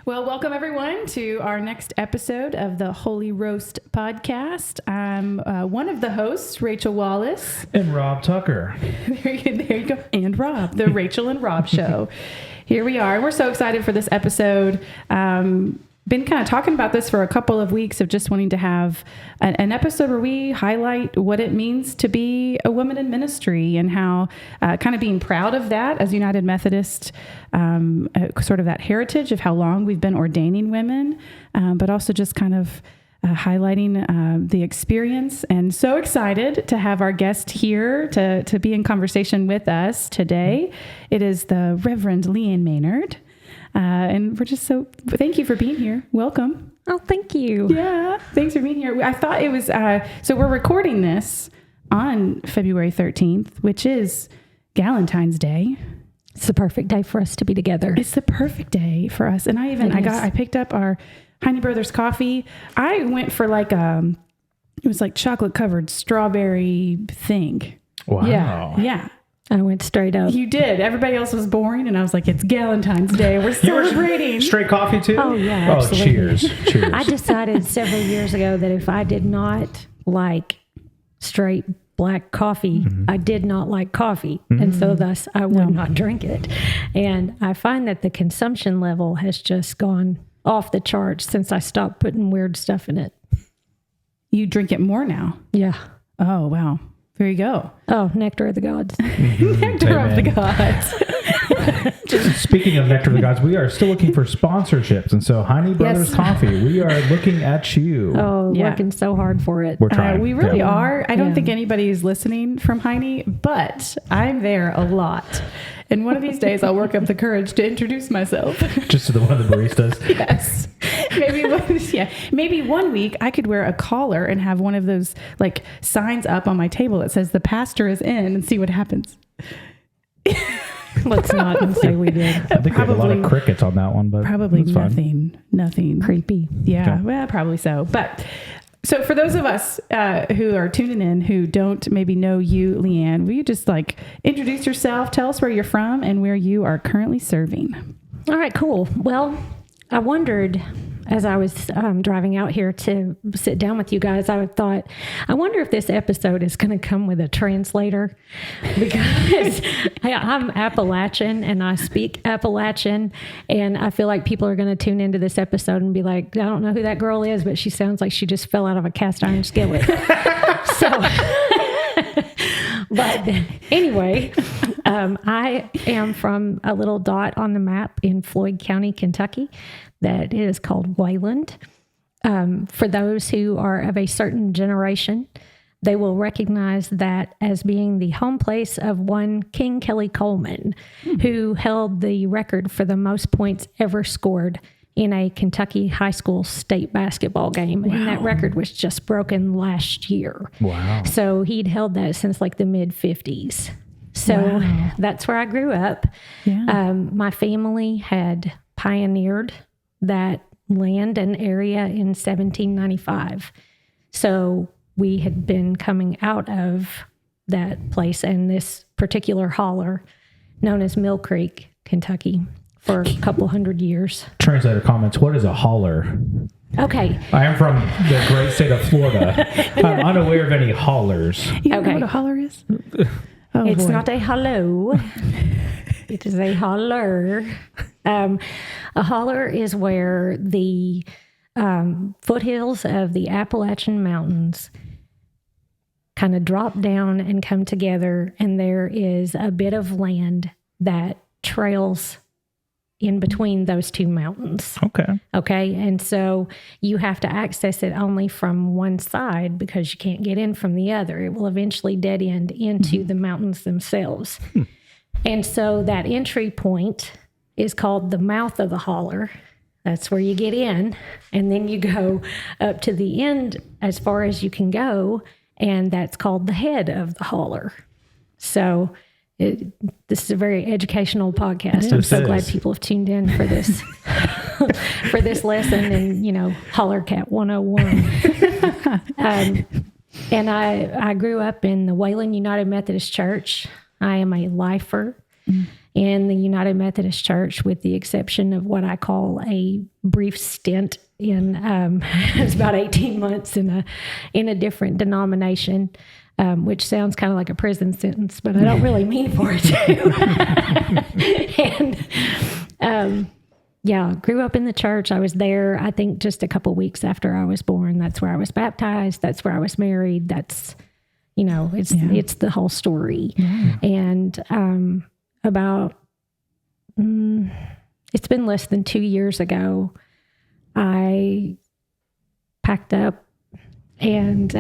Well, welcome everyone to our next episode of the Holy Roast podcast. I'm one of the hosts, Rachel Wallace. And Rob Tucker. There you go. And Rob, the Rachel and Rob show. Here we are. We're so excited for this episode. Been kind of talking about this for a couple of weeks of just wanting to have an episode where we highlight what it means to be a woman in ministry and how kind of being proud of that as United Methodist, sort of that heritage of how long we've been ordaining women, but also just kind of highlighting the experience. And so excited to have our guest here to be in conversation with us today. It is the Reverend Leigh Ann Maynard. And we're just thank you for being here. Welcome. Oh, thank you. Yeah. Thanks for being here. I thought it was, so we're recording this on February 13th, which is Galentine's Day. It's the perfect day for us to be together. It's the perfect day for us. And I picked up our Heine Brothers coffee. I went for it was like chocolate covered strawberry thing. Wow. Yeah. I went straight up. You did. Everybody else was boring, and I was like, it's Galentine's Day. We're celebrating. Straight coffee, too? Oh, yeah, absolutely. Cheers. Cheers. I decided several years ago that if I did not like straight black coffee, I did not like coffee. And so thus I would not drink it. And I find that the consumption level has just gone off the charts since I stopped putting weird stuff in it. You drink it more now? Yeah. Oh, wow. There you go. Oh, nectar of the gods. Nectar of the gods. Speaking of nectar of the gods, we are still looking for sponsorships. And so Heine Brothers Coffee, we are looking at you. Oh, working so hard for it. We're trying. We really are. I don't think anybody is listening from Heine, but I'm there a lot. And one of these days I'll work up the courage to introduce myself. Just to one of the baristas? Yes. Maybe one week I could wear a collar and have one of those like signs up on my table that says the pastor is in and see what happens. Let's not say we did. I think we have a lot of crickets on that one, but probably nothing creepy. Yeah, okay. Well, probably so. But so for those of us who are tuning in who don't maybe know you, Leigh Ann, will you just introduce yourself, tell us where you're from and where you are currently serving? All right, cool. Well, I wondered as I was driving out here to sit down with you guys, I wonder if this episode is going to come with a translator, because I'm Appalachian and I speak Appalachian, and I feel like people are going to tune into this episode and be like, I don't know who that girl is, but she sounds like she just fell out of a cast iron skillet. But anyway, I am from a little dot on the map in Floyd County, Kentucky, that is called Wayland. For those who are of a certain generation, they will recognize that as being the home place of one King Kelly Coleman, who held the record for the most points ever scored in a Kentucky high school state basketball game. Wow. And that record was just broken last year. Wow. So he'd held that since like the mid 50s. So that's where I grew up. Yeah. My family had pioneered that land and area in 1795. So we had been coming out of that place and this particular holler known as Mill Creek, Kentucky, for a couple hundred years. Translator comments, what is a holler? Okay. I am from the great state of Florida. I'm unaware of any hollers. You don't know what a holler is? It's not a hello. It is a holler. A holler is where the foothills of the Appalachian Mountains kind of drop down and come together, and there is a bit of land that trails in between those two mountains. Okay. And so you have to access it only from one side because you can't get in from the other. It will eventually dead end into the mountains themselves. And so that entry point is called the mouth of the holler. That's where you get in. And then you go up to the end as far as you can go. And that's called the head of the holler. So this is a very educational podcast. I'm so glad people have tuned in for this for this lesson in, Holler Cat 101. And I grew up in the Wayland United Methodist Church. I am a lifer. in the United Methodist Church, with the exception of what I call a brief stint in, it's about 18 months in a different denomination, which sounds kind of like a prison sentence, but I don't really mean for it to. And, grew up in the church. I was there, I think, just a couple weeks after I was born. That's where I was baptized. That's where I was married. That's, it's the whole story. Yeah. And it's been less than 2 years ago, I packed up and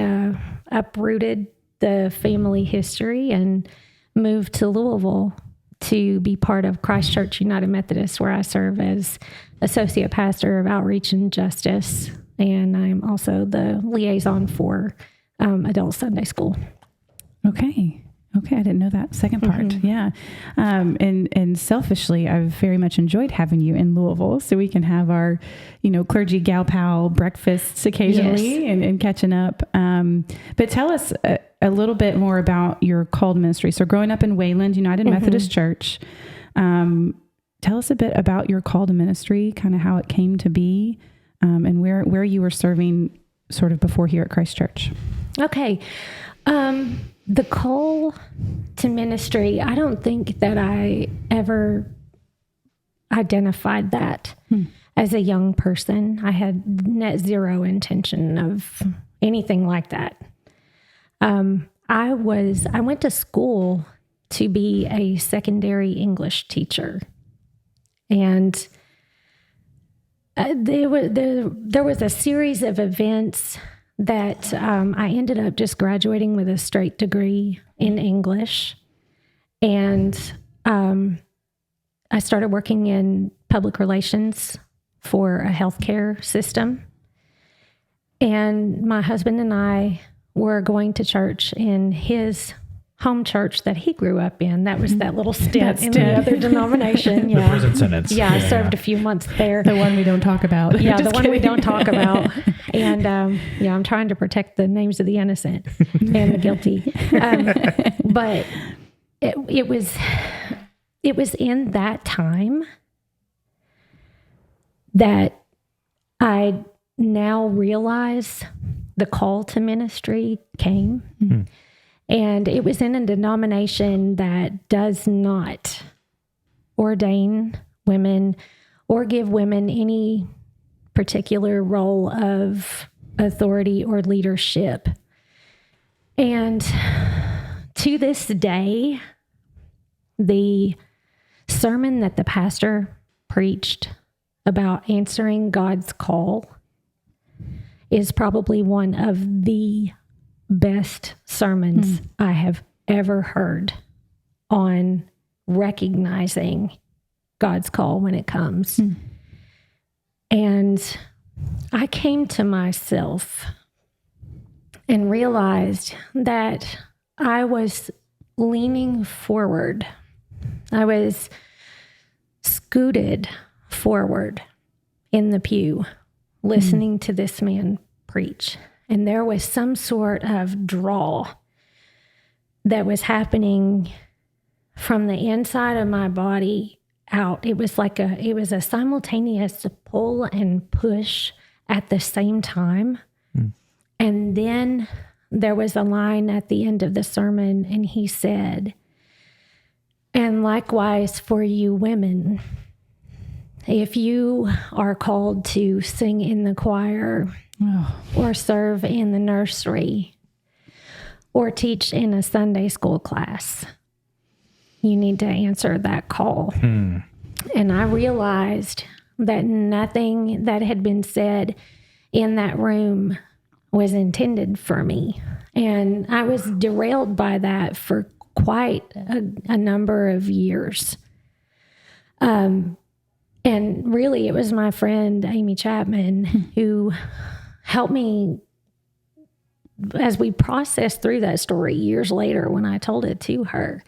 uprooted the family history and moved to Louisville to be part of Christ Church United Methodist, where I serve as associate pastor of outreach and justice. And I'm also the liaison for adult Sunday school. Okay. I didn't know that second part. Yeah. And selfishly, I've very much enjoyed having you in Louisville, so we can have our, clergy gal pal breakfasts occasionally and catching up. But tell us a little bit more about your called ministry. So growing up in Wayland United Methodist Church, tell us a bit about your call to ministry, kind of how it came to be, and where you were serving sort of before here at Christ Church. Okay. The call to ministry, I don't think that I ever identified that as a young person. I had net zero intention of anything like that. I went to school to be a secondary English teacher. And there was a series of events that I ended up just graduating with a straight degree in English. And I started working in public relations for a healthcare system. And my husband and I were going to church in his home church that he grew up in. That was that little stint in the other denomination. The prison sentence. Yeah, I served a few months there. The one we don't talk about. Yeah, the one we don't talk about. And I'm trying to protect the names of the innocent and the guilty. But it was in that time that I now realize the call to ministry came. Mm-hmm. And it was in a denomination that does not ordain women or give women any particular role of authority or leadership. And to this day, the sermon that the pastor preached about answering God's call is probably one of the best sermons I have ever heard on recognizing God's call when it comes. And I came to myself and realized that I was leaning forward. I was scooted forward in the pew, listening to this man preach. And there was some sort of draw that was happening from the inside of my body out. It was a simultaneous pull and push at the same time. And then there was a line at the end of the sermon, and he said, "And likewise for you women, if you are called to sing in the choir, or serve in the nursery, or teach in a Sunday school class, you need to answer that call." And I realized that nothing that had been said in that room was intended for me. And I was derailed by that for quite a number of years. And really, it was my friend, Amy Chapman, who helped me as we processed through that story years later when I told it to her.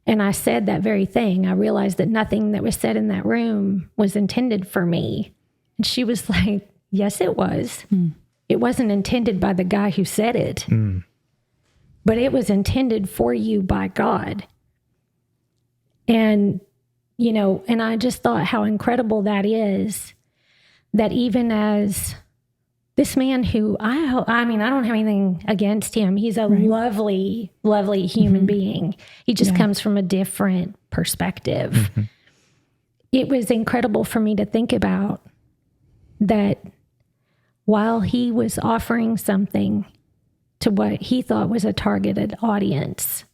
And I said that very thing. I realized that nothing that was said in that room was intended for me. And she was like, yes, it was. It wasn't intended by the guy who said it, but it was intended for you by God. And, you know, and I just thought how incredible that is, that even as this man who I mean, I don't have anything against him. He's a lovely, lovely human being. He just comes from a different perspective. Mm-hmm. It was incredible for me to think about that while he was offering something to what he thought was a targeted audience,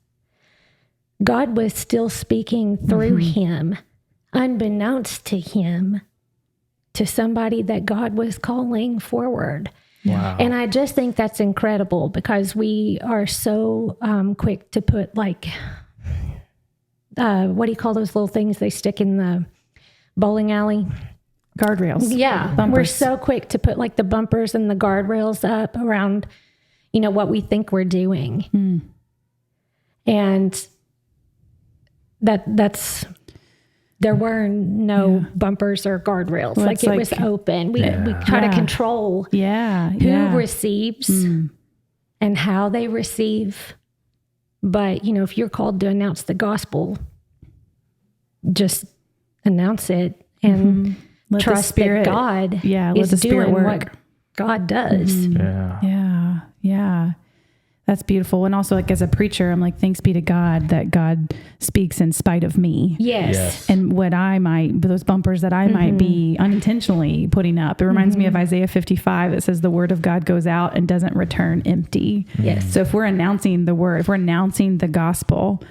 God was still speaking through him, unbeknownst to him, to somebody that God was calling forward. Wow. And I just think that's incredible, because we are so quick to put like, what do you call those little things they stick in the bowling alley? Guardrails. Yeah. Bumpers. We're so quick to put like the bumpers and the guardrails up around, you know, what we think we're doing. Mm. And that's... There were no bumpers or guardrails. Well, like it was open. We try to control who receives and how they receive. But, you know, if you're called to announce the gospel, just announce it and trust that God is doing what God does. Mm. Yeah. That's beautiful. And also, like, as a preacher, I'm like, thanks be to God that God speaks in spite of me. Yes. And those bumpers that I might be unintentionally putting up. It reminds me of Isaiah 55 that says the word of God goes out and doesn't return empty. Yes. So if we're announcing the word, if we're announcing the gospel,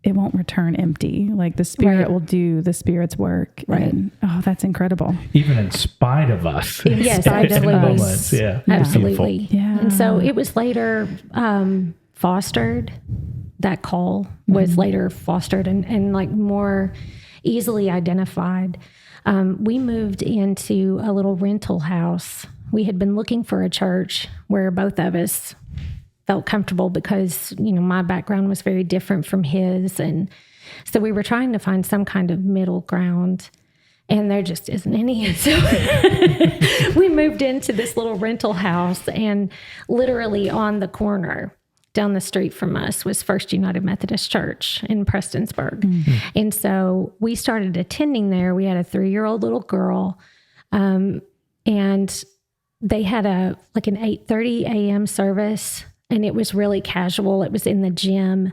it won't return empty. Like the Spirit will do the Spirit's work. Right. And, that's incredible. Even in spite of us. Yes, absolutely. Yeah. Absolutely. Yeah. And so it was later fostered. That call was later fostered and like more easily identified. We moved into a little rental house. We had been looking for a church where both of us felt comfortable, because, you know, my background was very different from his. And so we were trying to find some kind of middle ground, and there just isn't any. So we moved into this little rental house, and literally on the corner down the street from us was First United Methodist Church in Prestonsburg. Mm-hmm. And so we started attending there. We had a 3-year-old little girl, and they had an 8:30 a.m. service. And it was really casual. It was in the gym,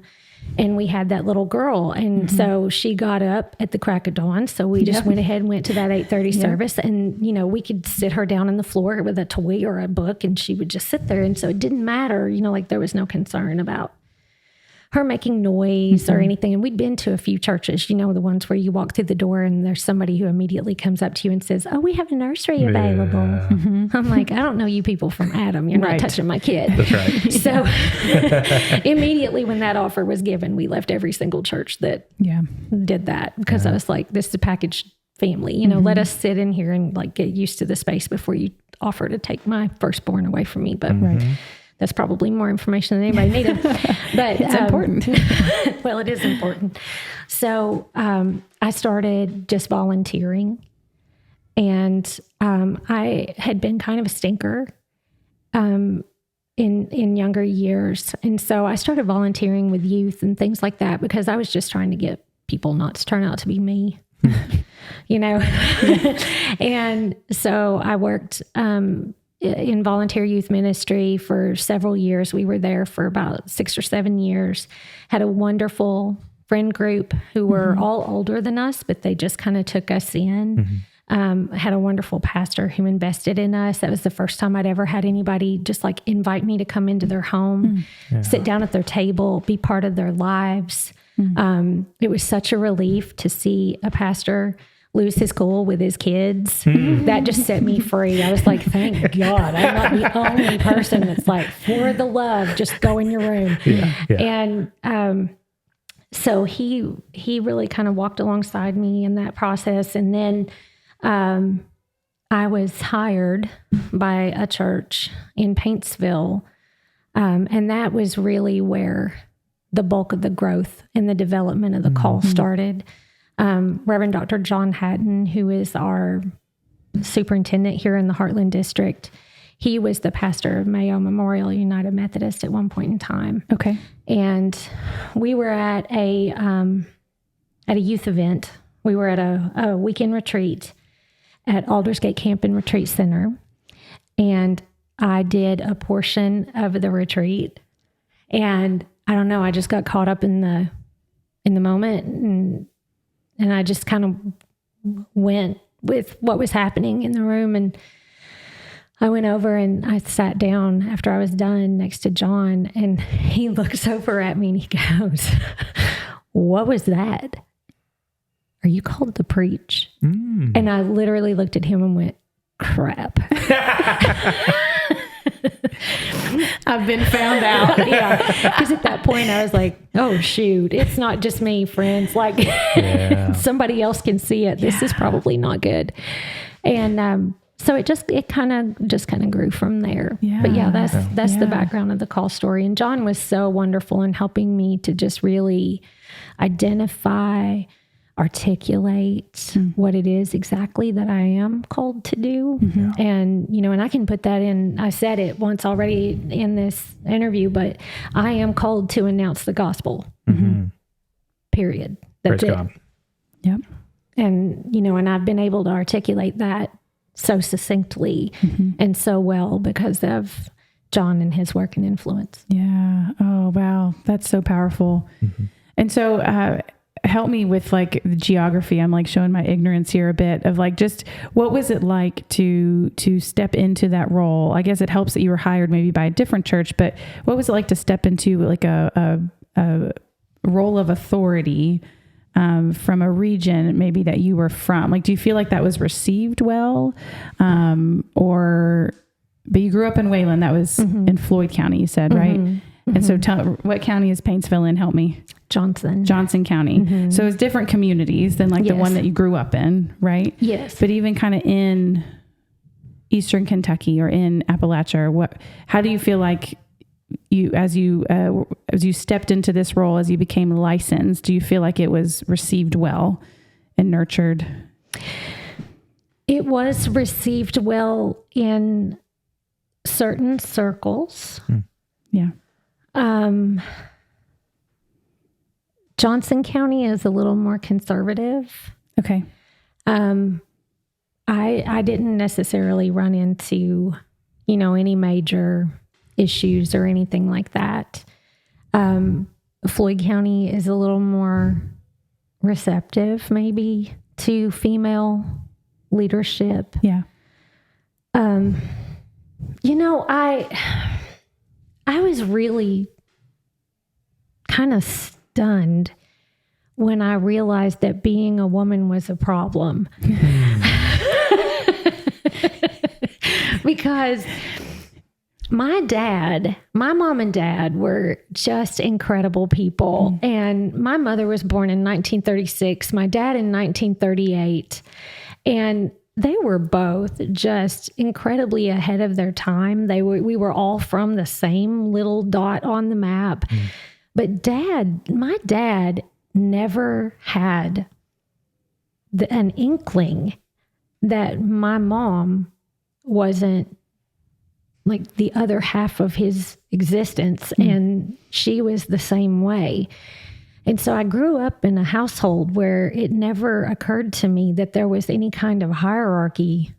and we had that little girl. And so she got up at the crack of dawn. So we just went ahead and went to that 8:30 service. And, you know, we could sit her down on the floor with a toy or a book, and she would just sit there. And so it didn't matter, you know, like there was no concern about her making noise or anything. And we'd been to a few churches, you know, the ones where you walk through the door and there's somebody who immediately comes up to you and says, "Oh, we have a nursery available." I'm like, I don't know you people from Adam. You're not touching my kid. That's right. So immediately when that offer was given, we left every single church that did that, because I was like, this is a packaged family. You know, let us sit in here and like get used to the space before you offer to take my firstborn away from me. But that's probably more information than anybody needed. But it's important. Well, it is important. So I started just volunteering, and I had been kind of a stinker in younger years. And so I started volunteering with youth and things like that, because I was just trying to get people not to turn out to be me, you know? And so I worked in volunteer youth ministry for several years. We were there for about 6 or 7 years, had a wonderful friend group who were all older than us, but they just kind of took us in. Had a wonderful pastor who invested in us. That was the first time I'd ever had anybody just like invite me to come into their home, sit down at their table, be part of their lives. It was such a relief to see a pastor lose his cool with his kids. That just set me free. I was like, thank God, I'm not the only person that's like, for the love, just go in your room. And so he really kind of walked alongside me in that process. And then I was hired by a church in Paintsville, and that was really where the bulk of the growth and the development of the call started. Reverend Dr. John Hatton, who is our superintendent here in the Heartland District, he was the pastor of Mayo Memorial United Methodist at one point in time. Okay. And we were at a at a youth event. We were at a weekend retreat at Aldersgate Camp and Retreat Center. And I did a portion of the retreat. And I don't know, I just got caught up in the moment, and I just kind of went with what was happening in the room. And I went over and I sat down after I was done next to John, and he looks over at me and he goes, "What was that? Are you called to preach?" And I literally looked at him and went, "Crap." I've been found out. Yeah. Because at that point I was like, oh, shoot, it's not just me, friends. Like somebody else can see it. This is probably not good. And so it kind of grew from there. Yeah. But yeah, that's the background of the call story. And John was so wonderful in helping me to just really identify, articulate what it is exactly that I am called to do. And, and I can put that in, I said it once already in this interview, but I am called to announce the gospel. Period. That's Praise it. God. Yep. And, and I've been able to articulate that so succinctly and so well because of John and his work and influence. Yeah. Oh, wow. That's so powerful. And so, help me with like the geography. I'm like showing my ignorance here a bit of like, just what was it like to step into that role? I guess it helps that you were hired maybe by a different church, but what was it like to step into like a role of authority, from a region maybe that you were from? Like, do you feel like that was received well? But you grew up in Wayland, that was in Floyd County, you said, right? And so what county is Paintsville in? Help me. Johnson County. So it's different communities than like the one that you grew up in, right? Yes. But even kind of in Eastern Kentucky or in Appalachia, how do you feel like as you stepped into this role, as you became licensed, do you feel like it was received well and nurtured? It was received well in certain circles. Yeah. Johnson County is a little more conservative. Okay. I didn't necessarily run into, any major issues or anything like that. Floyd County is a little more receptive maybe to female leadership. Yeah. I was really kind of stunned when I realized that being a woman was a problem. Because my mom and dad were just incredible people. And my mother was born in 1936, my dad in 1938. And they were both just incredibly ahead of their time. We were all from the same little dot on the map. But my dad never had an inkling that my mom wasn't like the other half of his existence. And she was the same way. And so I grew up in a household where it never occurred to me that there was any kind of hierarchy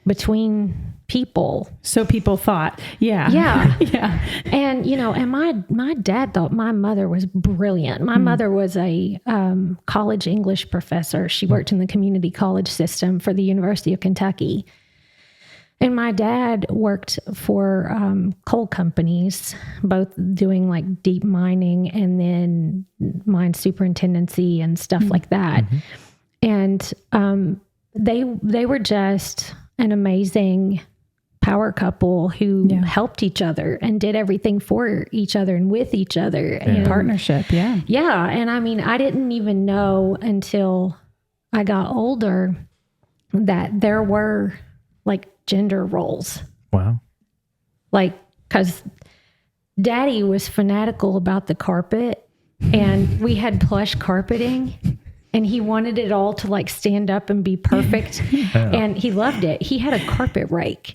between people. So people thought, yeah. And, and my dad thought my mother was brilliant. My mother was a college English professor. She worked in the community college system for the University of Kentucky. And my dad worked for coal companies, both doing like deep mining and then mine superintendency and stuff like that. And they were just an amazing power couple who helped each other and did everything for each other and with each other. And partnership. Yeah. Yeah. And I mean, I didn't even know until I got older that there were like gender roles. Wow. Like, because Daddy was fanatical about the carpet and we had plush carpeting and he wanted it all to like stand up and be perfect. And he loved it. He had a carpet rake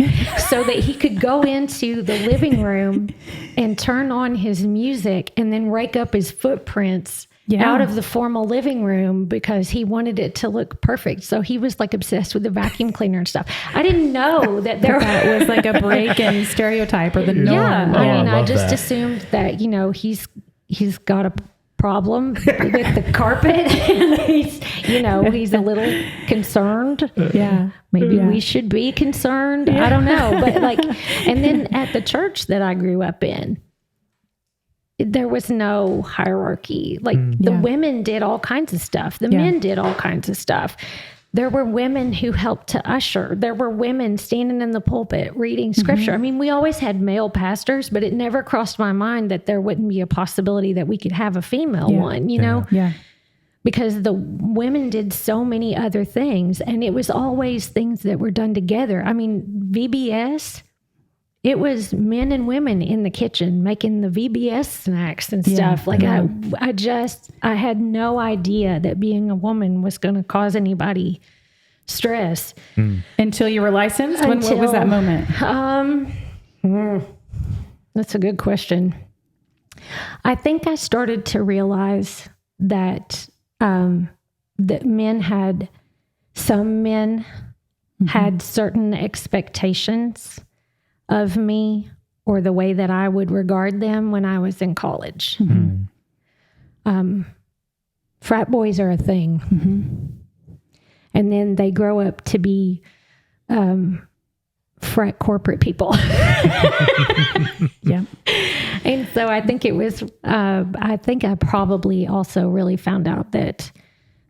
so that he could go into the living room and turn on his music and then rake up his footprints out of the formal living room because he wanted it to look perfect. So he was like obsessed with the vacuum cleaner and stuff. I didn't know that that was like a break in stereotype or the norm. Yeah. I just assumed that, he's got a problem with the carpet and he's a little concerned. Yeah. Maybe we should be concerned. Yeah. I don't know. But and then at the church that I grew up in, there was no hierarchy. The women did all kinds of stuff. The men did all kinds of stuff. There were women who helped to usher. There were women standing in the pulpit reading scripture. I mean, we always had male pastors, but it never crossed my mind that there wouldn't be a possibility that we could have a female one, know? Yeah. Because the women did so many other things, and it was always things that were done together. I mean, VBS, it was men and women in the kitchen making the VBS snacks and stuff. I had no idea that being a woman was going to cause anybody stress. Until you were licensed? What was that moment? That's a good question. I think I started to realize that that some men had certain expectations of me or the way that I would regard them when I was in college. Frat boys are a thing. And then they grow up to be frat corporate people. Yeah. And so I think I probably also really found out that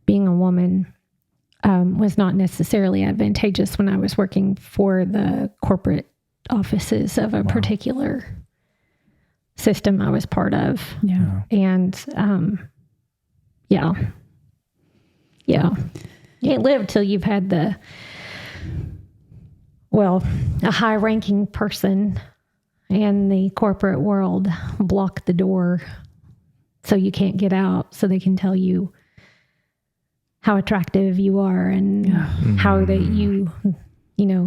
being a woman was not necessarily advantageous when I was working for the corporate offices of a particular system I was part of. Yeah. And, you can't live till you've had a high-ranking person in the corporate world block the door so you can't get out, so they can tell you how attractive you are and how that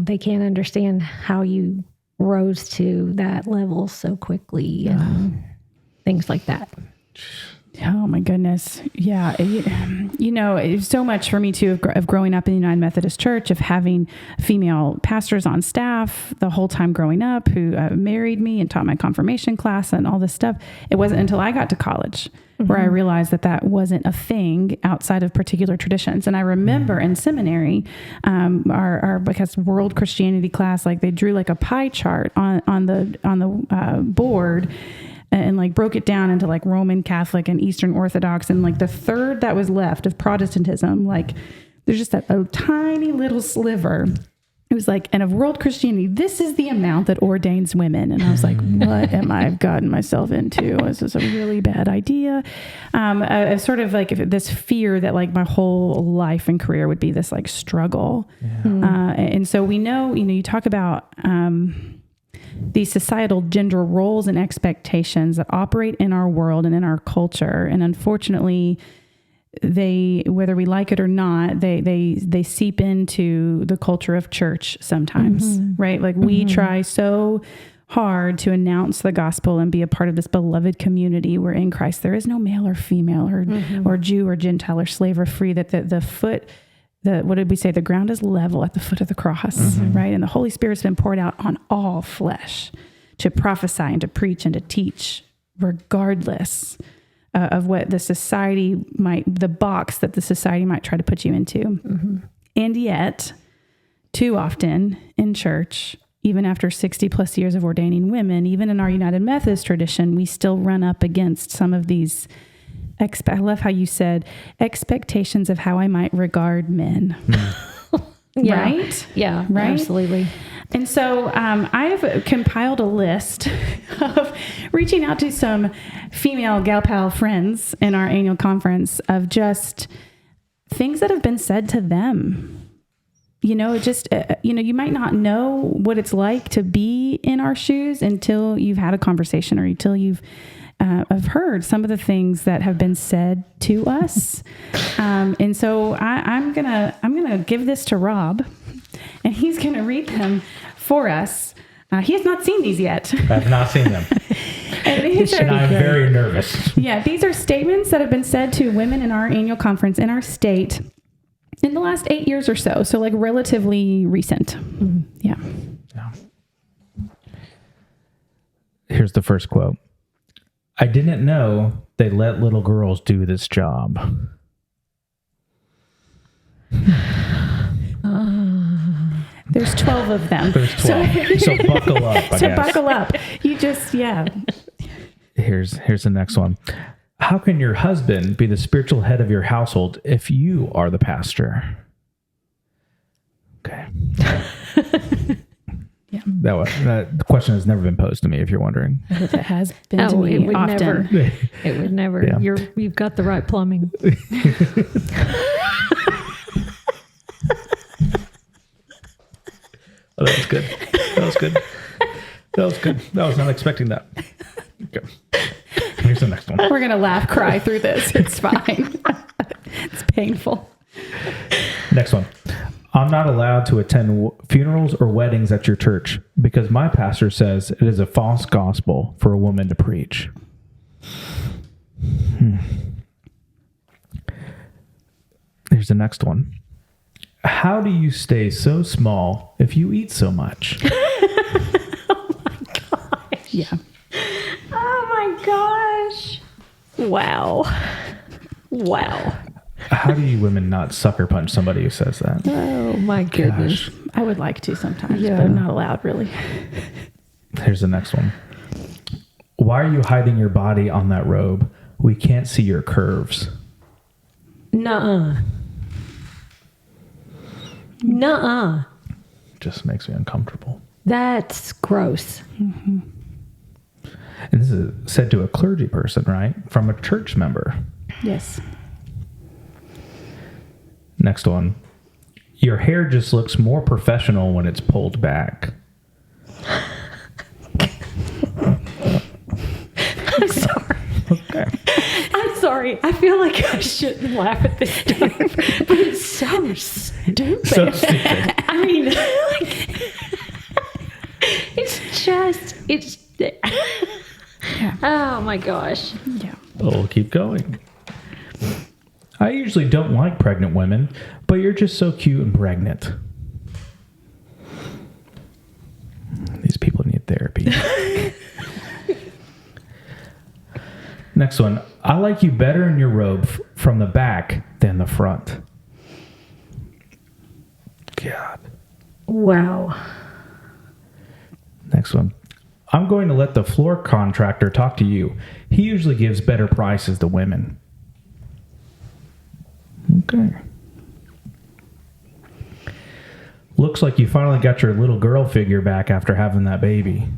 they can't understand how you rose to that level so quickly and things like that. Oh my goodness. Yeah. It's so much for me too of growing up in the United Methodist Church, of having female pastors on staff the whole time growing up who married me and taught my confirmation class and all this stuff. It wasn't until I got to college where I realized that wasn't a thing outside of particular traditions. And I remember in seminary, our because world Christianity class, they drew a pie chart on the board, and broke it down into Roman Catholic and Eastern Orthodox, and the third that was left of Protestantism, there's just a tiny little sliver. It was and of world Christianity, this is the amount that ordains women. And I was like, what am I gotten myself into? This is a really bad idea. Sort of this fear that my whole life and career would be this struggle. Yeah. And so we know, you talk about, these societal gender roles and expectations that operate in our world and in our culture. And unfortunately, they, whether we like it or not, they seep into the culture of church sometimes, right? We try so hard to announce the gospel and be a part of this beloved community where in Christ there is no male or female or Jew or Gentile or slave or free, that what did we say? The ground is level at the foot of the cross, right? And the Holy Spirit's been poured out on all flesh to prophesy and to preach and to teach, regardless of what the box that the society might try to put you into. And yet, too often in church, even after 60 plus years of ordaining women, even in our United Methodist tradition, we still run up against some of these I love how you said expectations of how I might regard men. Yeah. Right? Yeah, right? Absolutely. And so I've compiled a list of reaching out to some female gal pal friends in our annual conference of just things that have been said to them. You might not know what it's like to be in our shoes until you've had a conversation or until you've I've heard some of the things that have been said to us. And so I'm gonna give this to Rob, and he's going to read them for us. He has not seen these yet. I have not seen them. And And I'm very nervous. Yeah, these are statements that have been said to women in our annual conference in our state in the last 8 years or so. So like relatively recent. Yeah. Here's the first quote. I didn't know they let little girls do this job. There's 12 of them. There's 12. So buckle up, I guess. Buckle up. You just, Here's the next one. How can your husband be the spiritual head of your household if you are the pastor? Okay. Yeah. That question has never been posed to me, if you're wondering. It has been to me it would often. never. It would never. Yeah. You've got the right plumbing. Oh, that was good. That was good. That was good. I was not expecting that. Okay. Here's the next one. We're going to laugh, cry through this. It's fine. It's painful. Next one. I'm not allowed to attend funerals or weddings at your church because my pastor says it is a false gospel for a woman to preach. Here's the next one. How do you stay so small if you eat so much? Oh my gosh. Yeah. Oh my gosh. Wow. Wow. How do you women not sucker punch somebody who says that? Oh my goodness. Gosh. I would like to sometimes, Yeah. but I'm not allowed really. Here's the next one. Why are you hiding your body on that robe? We can't see your curves. Nuh-uh. Nuh-uh. Just makes me uncomfortable. That's gross. And this is said to a clergy person, right? From a church member. Yes. Next one. Your hair just looks more professional when it's pulled back. I'm sorry. Okay. I'm sorry. I feel like I shouldn't laugh at this stuff, but it's so stupid. So stupid. I mean, it's Yeah. oh my gosh. Yeah. Oh, keep going. I usually don't like pregnant women, but you're just so cute and pregnant. These people need therapy. Next one. I like you better in your robe from the back than the front. God. Wow. Next one. I'm going to let the floor contractor talk to you. He usually gives better prices to women. Okay. Looks like you finally got your little girl figure back after having that baby.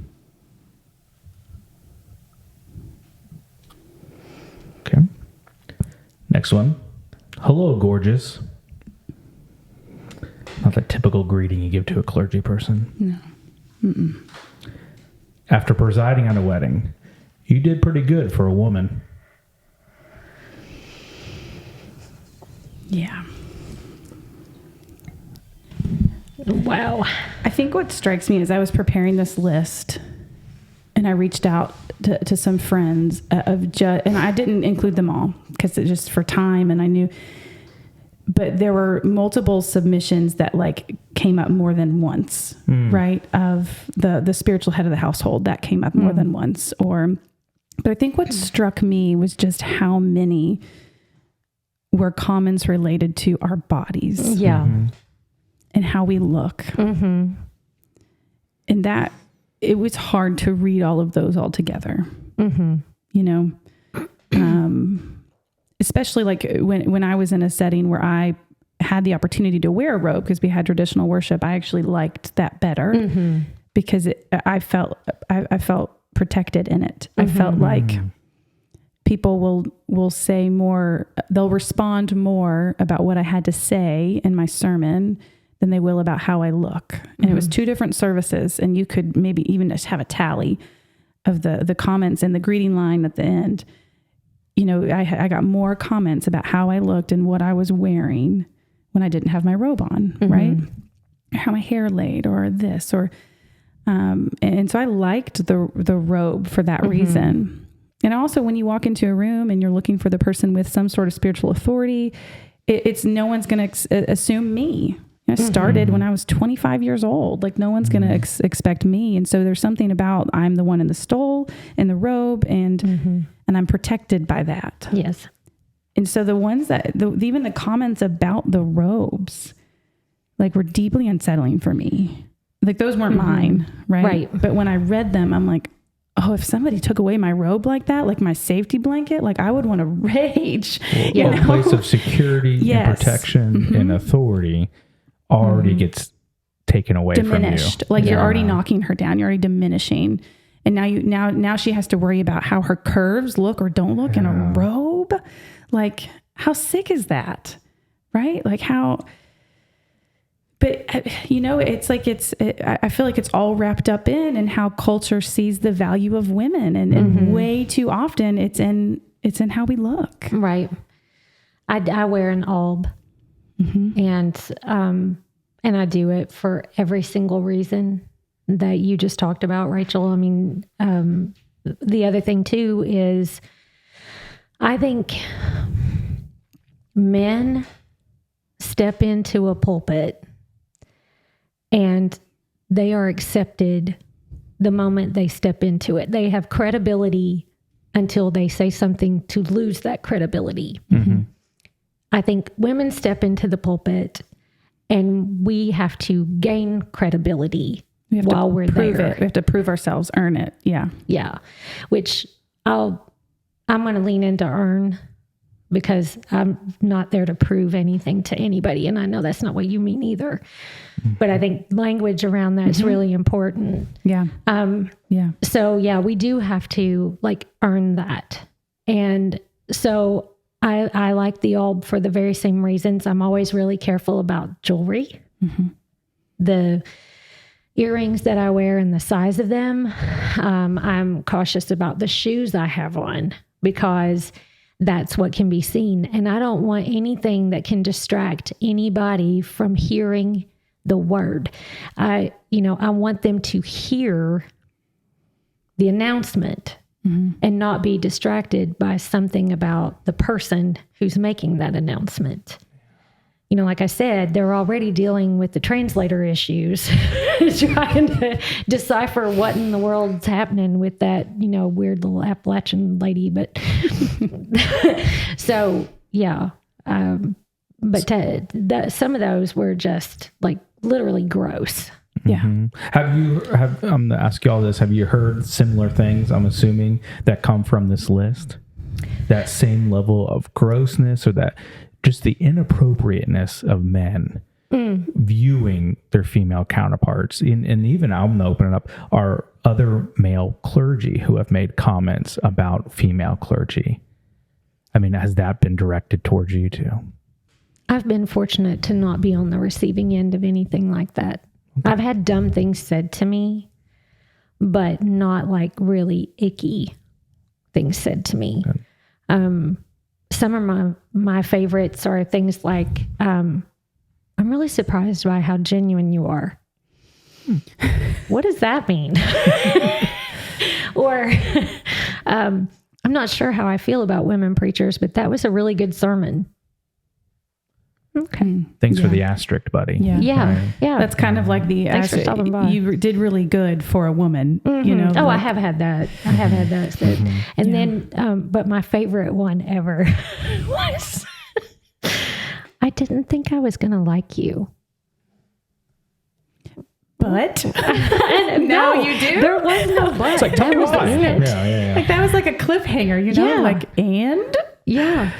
Okay. Next one. Hello, gorgeous. Not the typical greeting you give to a clergy person. No. Mm-mm. After presiding on a wedding, you did pretty good for a woman. Yeah. Wow. I think what strikes me as I was preparing this list and I reached out to some friends and I didn't include them all because it's just for time and I knew, but there were multiple submissions that like came up more than once, right? Of the spiritual head of the household that came up more than once but I think what struck me was just how many were comments related to our bodies. Yeah. Mm-hmm. And how we look. Mm-hmm. And that it was hard to read all of those all together. Mm-hmm. You know, especially like when I was in a setting where I had the opportunity to wear a robe because we had traditional worship. I actually liked that better because I felt protected in it. I felt like people will say more, they'll respond more about what I had to say in my sermon than they will about how I look. And it was 2 different services, and you could maybe even just have a tally of the comments and the greeting line at the end. You know, I got more comments about how I looked and what I was wearing when I didn't have my robe on, right? How my hair laid or this or, and so I liked the robe for that reason. And also when you walk into a room and you're looking for the person with some sort of spiritual authority, it's no one's going to assume me. I started when I was 25 years old. Like no one's going to expect me. And so there's something about I'm the one in the stole, in the robe, and I'm protected by that. Yes. And so the ones even the comments about the robes, like were deeply unsettling for me. Like those weren't mine. Right. But when I read them, I'm like, oh, if somebody took away my robe like that, like my safety blanket, like I would want to rage. Well, a place of security and protection and authority already gets taken away diminished. From you. Like you're already knocking her down. You're already diminishing. And now she has to worry about how her curves look or don't look in a robe. Like how sick is that? Right? Like how, but it's like, I feel like it's all wrapped up in how culture sees the value of women. And way too often it's in how we look. Right. I wear an alb and I do it for every single reason that you just talked about, Rachel. I mean, the other thing too is I think men step into a pulpit and they are accepted the moment they step into it. They have credibility until they say something to lose that credibility. I think women step into the pulpit and we have to gain credibility while we're there. We have to prove ourselves, earn it. Yeah. Yeah. Which I'm going to lean into earn because I'm not there to prove anything to anybody. And I know that's not what you mean either. But I think language around that is really important. Yeah. So yeah, we do have to like earn that. And so I like the alb for the very same reasons. I'm always really careful about jewelry. The earrings that I wear and the size of them. I'm cautious about the shoes I have on because that's what can be seen. And I don't want anything that can distract anybody from hearing the word. I want them to hear the announcement and not be distracted by something about the person who's making that announcement. Like I said, they're already dealing with the translator issues, trying to decipher what in the world's happening with that, weird little Appalachian lady. But so, yeah. But some of those were just like literally gross. Yeah. I'm going to ask you all this. Have you heard similar things, I'm assuming, that come from this list? That same level of grossness or that just the inappropriateness of men viewing their female counterparts. And even I'm going to open it up, are other male clergy who have made comments about female clergy. I mean, has that been directed towards you too? I've been fortunate to not be on the receiving end of anything like that. Okay. I've had dumb things said to me, but not like really icky things said to me. Okay. Some of my favorites are things like, I'm really surprised by how genuine you are. What does that mean? Or I'm not sure how I feel about women preachers, but that was a really good sermon. Okay. Thanks for the asterisk, buddy. Yeah. That's kind of like the asterisk. You did really good for a woman. Oh, I have had that. And then, but my favorite one ever was, I didn't think I was going to like you. But no, you do. There was no but. Like, that was it. Yeah. Like that was like a cliffhanger, Like, and yeah.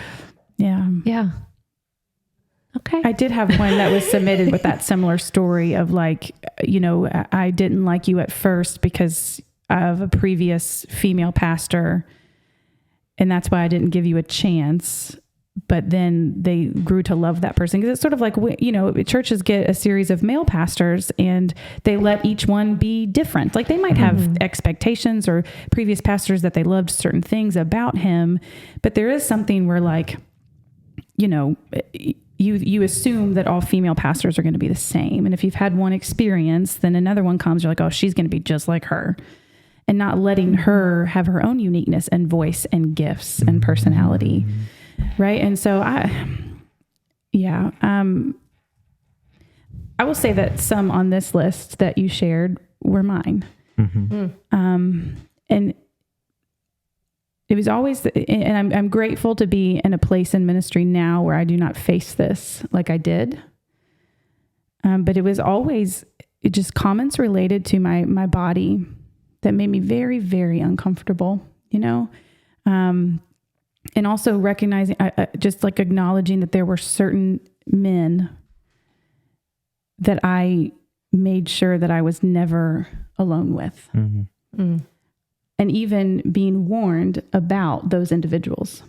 Okay. I did have one that was submitted with that similar story of like, I didn't like you at first because of a previous female pastor, and that's why I didn't give you a chance. But then they grew to love that person, because it's sort of like, churches get a series of male pastors and they let each one be different. Like they might have expectations or previous pastors that they loved certain things about him, but there is something where like, you assume that all female pastors are going to be the same. And if you've had one experience, then another one comes, you're like, oh, she's going to be just like her. and not letting her have her own uniqueness and voice and gifts and personality. Right. And so I will say that some on this list that you shared were mine. And it was always, and I'm grateful to be in a place in ministry now where I do not face this like I did. But it was always just comments related to my body that made me very, very uncomfortable, and also recognizing, just like acknowledging that there were certain men that I made sure that I was never alone with. And even being warned about those individuals.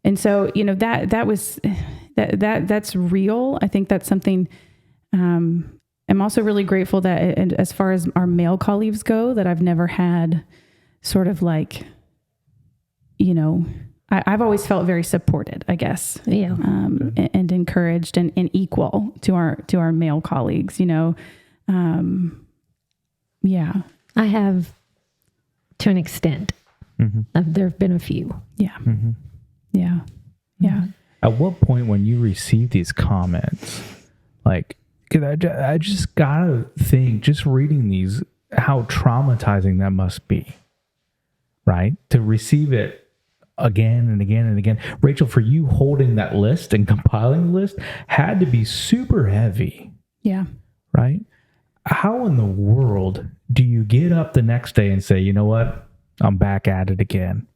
And so, that's real. I think that's something, I'm also really grateful that, and as far as our male colleagues go, that I've never had sort of like, I've always felt very supported, I guess. Yeah. And encouraged and equal to our male colleagues, Yeah. I have, to an extent. There have been a few. Yeah. Yeah. Yeah. At what point when you receive these comments, like, I just gotta think, just reading these, how traumatizing that must be, right? To receive it again and again and again. Rachel, for you, holding that list and compiling the list had to be super heavy. Yeah. Right? How in the world do you get up the next day and say, you know what? I'm back at it again.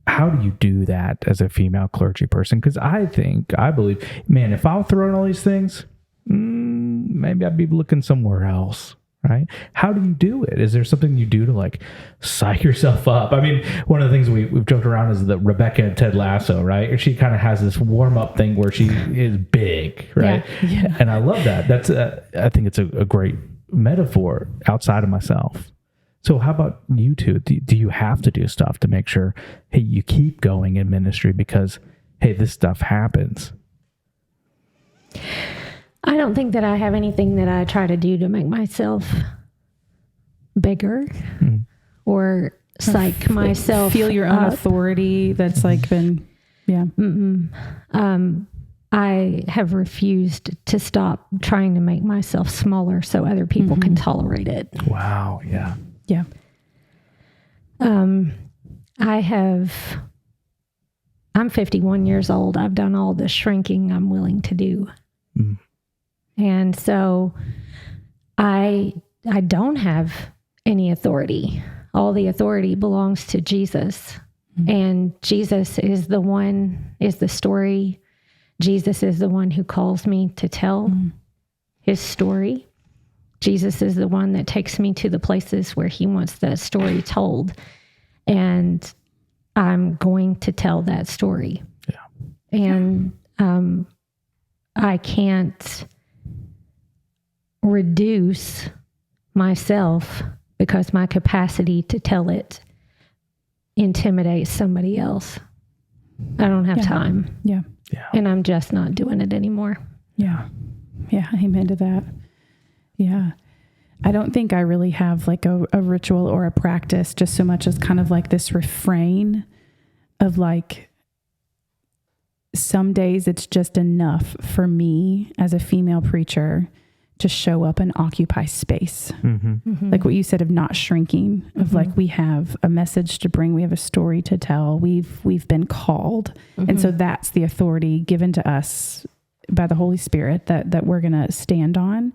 How do you do that as a female clergy person? Because I believe, man, if I were throwing all these things, maybe I'd be looking somewhere else, right? How do you do it? Is there something you do to like psych yourself up? I mean, one of the things we've joked around is that Rebecca and Ted Lasso, right? She kind of has this warm up thing where she is big, right? Yeah. And I love that. That's I think it's a great metaphor outside of myself. So how about you two? Do you have to do stuff to make sure, hey, you keep going in ministry because, hey, this stuff happens? I don't think that I have anything that I try to do to make myself bigger or psych myself. Feel your own authority. That's like been, yeah. I have refused to stop trying to make myself smaller so other people can tolerate it. Wow. Yeah. Yeah. I'm 51 years old. I've done all the shrinking I'm willing to do. And so I don't have any authority. All the authority belongs to Jesus. And Jesus is the story. Jesus is the one who calls me to tell his story. Jesus is the one that takes me to the places where he wants that story told. And I'm going to tell that story. Yeah. And I can't reduce myself because my capacity to tell it intimidates somebody else. I don't have time. Yeah. And I'm just not doing it anymore. Yeah. Yeah. Amen to that. Yeah. I don't think I really have like a ritual or a practice, just so much as kind of like this refrain of like, some days it's just enough for me as a female preacher to show up and occupy space. Like what you said of not shrinking, of like, we have a message to bring, we have a story to tell, we've been called. And so that's the authority given to us by the Holy Spirit that we're going to stand on.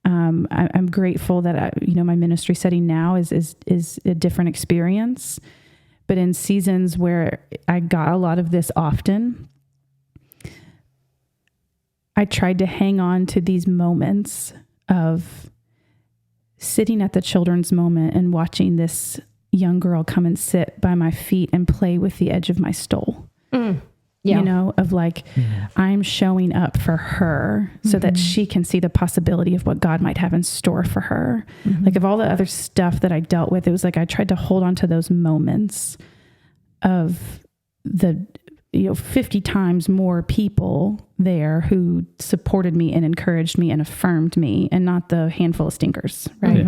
I'm grateful that my ministry setting now is a different experience, but in seasons where I got a lot of this often, I tried to hang on to these moments of sitting at the children's moment and watching this young girl come and sit by my feet and play with the edge of my stole. Yeah. Of like, I'm showing up for her so that she can see the possibility of what God might have in store for her. Like, of all the other stuff that I dealt with, it was like I tried to hold on to those moments of the 50 times more people there who supported me and encouraged me and affirmed me, and not the handful of stinkers. Right.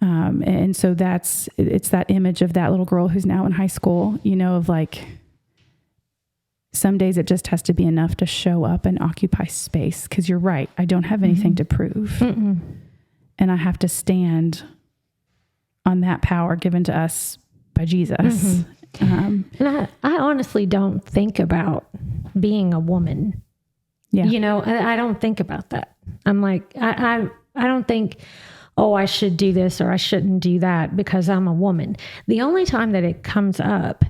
And so it's that image of that little girl who's now in high school, of like, some days it just has to be enough to show up and occupy space. 'Cause you're right. I don't have anything to prove. Mm-mm. And I have to stand on that power given to us by Jesus. And I honestly don't think about being a woman. Yeah. I don't think about that. I'm like, I don't think, oh, I should do this or I shouldn't do that because I'm a woman. The only time that it comes up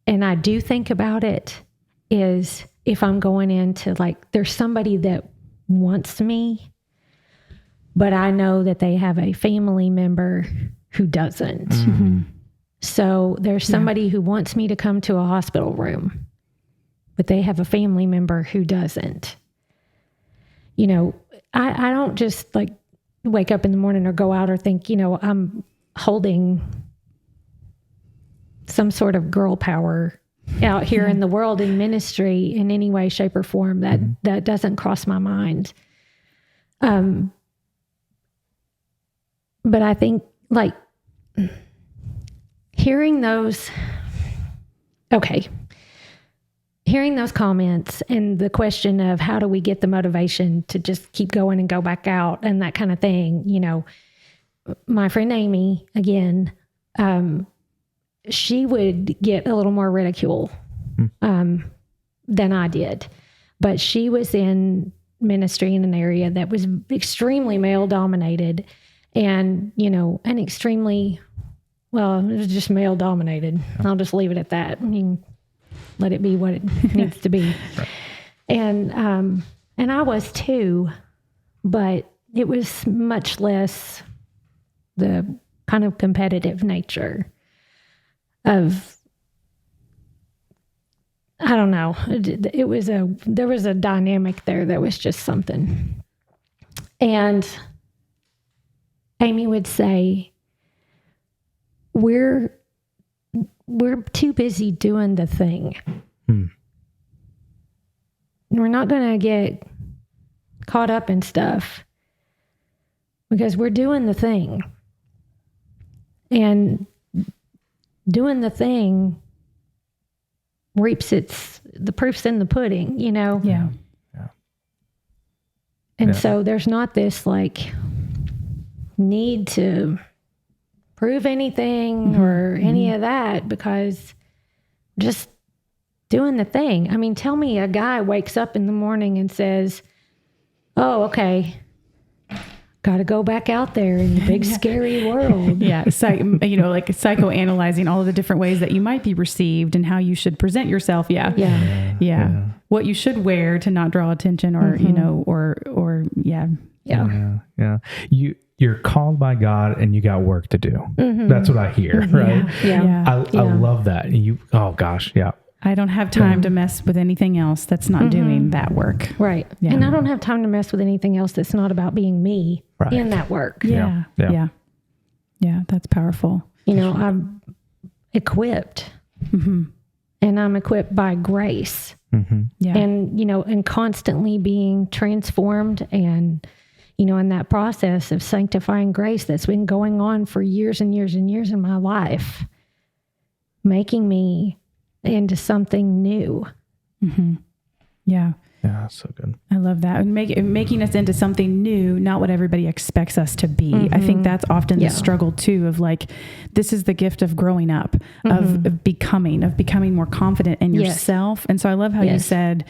and I do think about it is if I'm going into like, there's somebody that wants me, but I know that they have a family member who doesn't. Mm-hmm. So there's somebody who wants me to come to a hospital room, but they have a family member who doesn't. I don't just like wake up in the morning or go out or think, I'm holding some sort of girl power out here in the world in ministry in any way, shape, or form. That doesn't cross my mind. But I think like hearing those comments and the question of how do we get the motivation to just keep going and go back out and that kind of thing, my friend Amy, again, she would get a little more ridicule than I did. But she was in ministry in an area that was extremely male dominated and, an extremely, well, it was just male dominated. I'll just leave it at that. I mean, let it be what it needs to be. Right. And I was too, but it was much less the kind of competitive nature of, I don't know. There was a dynamic there that was just something. And Amy would say, we're too busy doing the thing. We're not going to get caught up in stuff because we're doing the thing. And doing the thing the proof's in the pudding, Yeah. And so there's not this like need to prove anything or any of that because just doing the thing. I mean, tell me a guy wakes up in the morning and says, oh, okay, got to go back out there in the big scary world. Yeah. Like psychoanalyzing all of the different ways that you might be received and how you should present yourself. Yeah. Yeah. What you should wear to not draw attention or, Yeah. You're called by God and you got work to do. Mm-hmm. That's what I hear. Right. Yeah. I love that. Oh gosh. Yeah. I don't have time to mess with anything else that's not doing that work. Right. Yeah. And I don't have time to mess with anything else that's not about being me in that work. Yeah. That's powerful. I'm equipped and I'm equipped by grace and, and constantly being transformed and, in that process of sanctifying grace that's been going on for years and years and years in my life, making me into something new. Mm-hmm. Yeah. Yeah, so good. I love that. And making us into something new, not what everybody expects us to be. Mm-hmm. I think that's often the struggle too, of like, this is the gift of growing up, of becoming more confident in yourself. And so I love how you said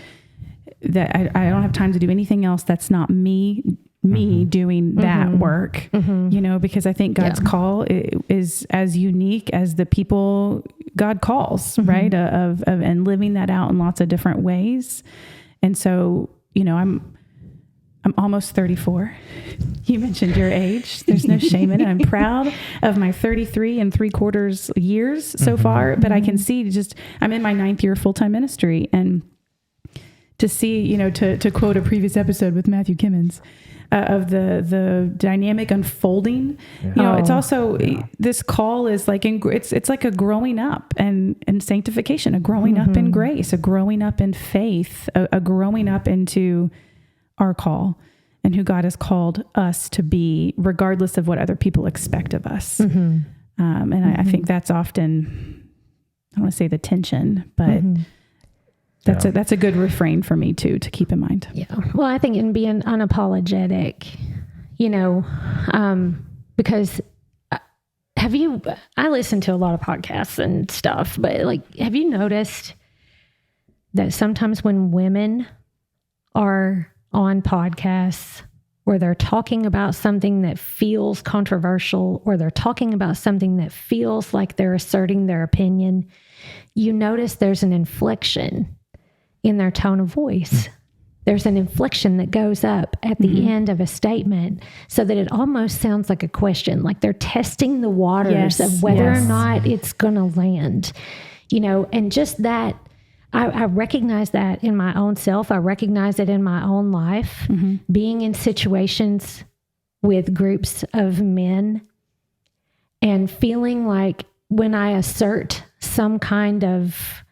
that I don't have time to do anything else that's not me doing that work, because I think God's call is as unique as the people God calls, right? And living that out in lots of different ways. And so, I'm almost 34. You mentioned your age. There's no shame in it. I'm proud of my 33 and 3/4 years so far, but I can see I'm in my 9th year of full-time ministry, and to see, to quote a previous episode with Matthew Kimmons, of the dynamic unfolding, it's also this call is like it's like a growing up and sanctification, a growing up in grace, a growing up in faith, a growing up into our call. and who God has called us to be, regardless of what other people expect of us. And I think that's often, I don't want to say the tension, but that's a good refrain for me too, to keep in mind. Yeah. Well, I think in being unapologetic, because I listen to a lot of podcasts and stuff, but like, have you noticed that sometimes when women are on podcasts where they're talking about something that feels controversial, or they're talking about something that feels like they're asserting their opinion, you notice there's an inflection in their tone of voice. There's an inflection that goes up at the end of a statement so that it almost sounds like a question, like they're testing the waters of whether or not it's going to land, and just that, I recognize that in my own self. I recognize it in my own life, being in situations with groups of men and feeling like when I assert some kind of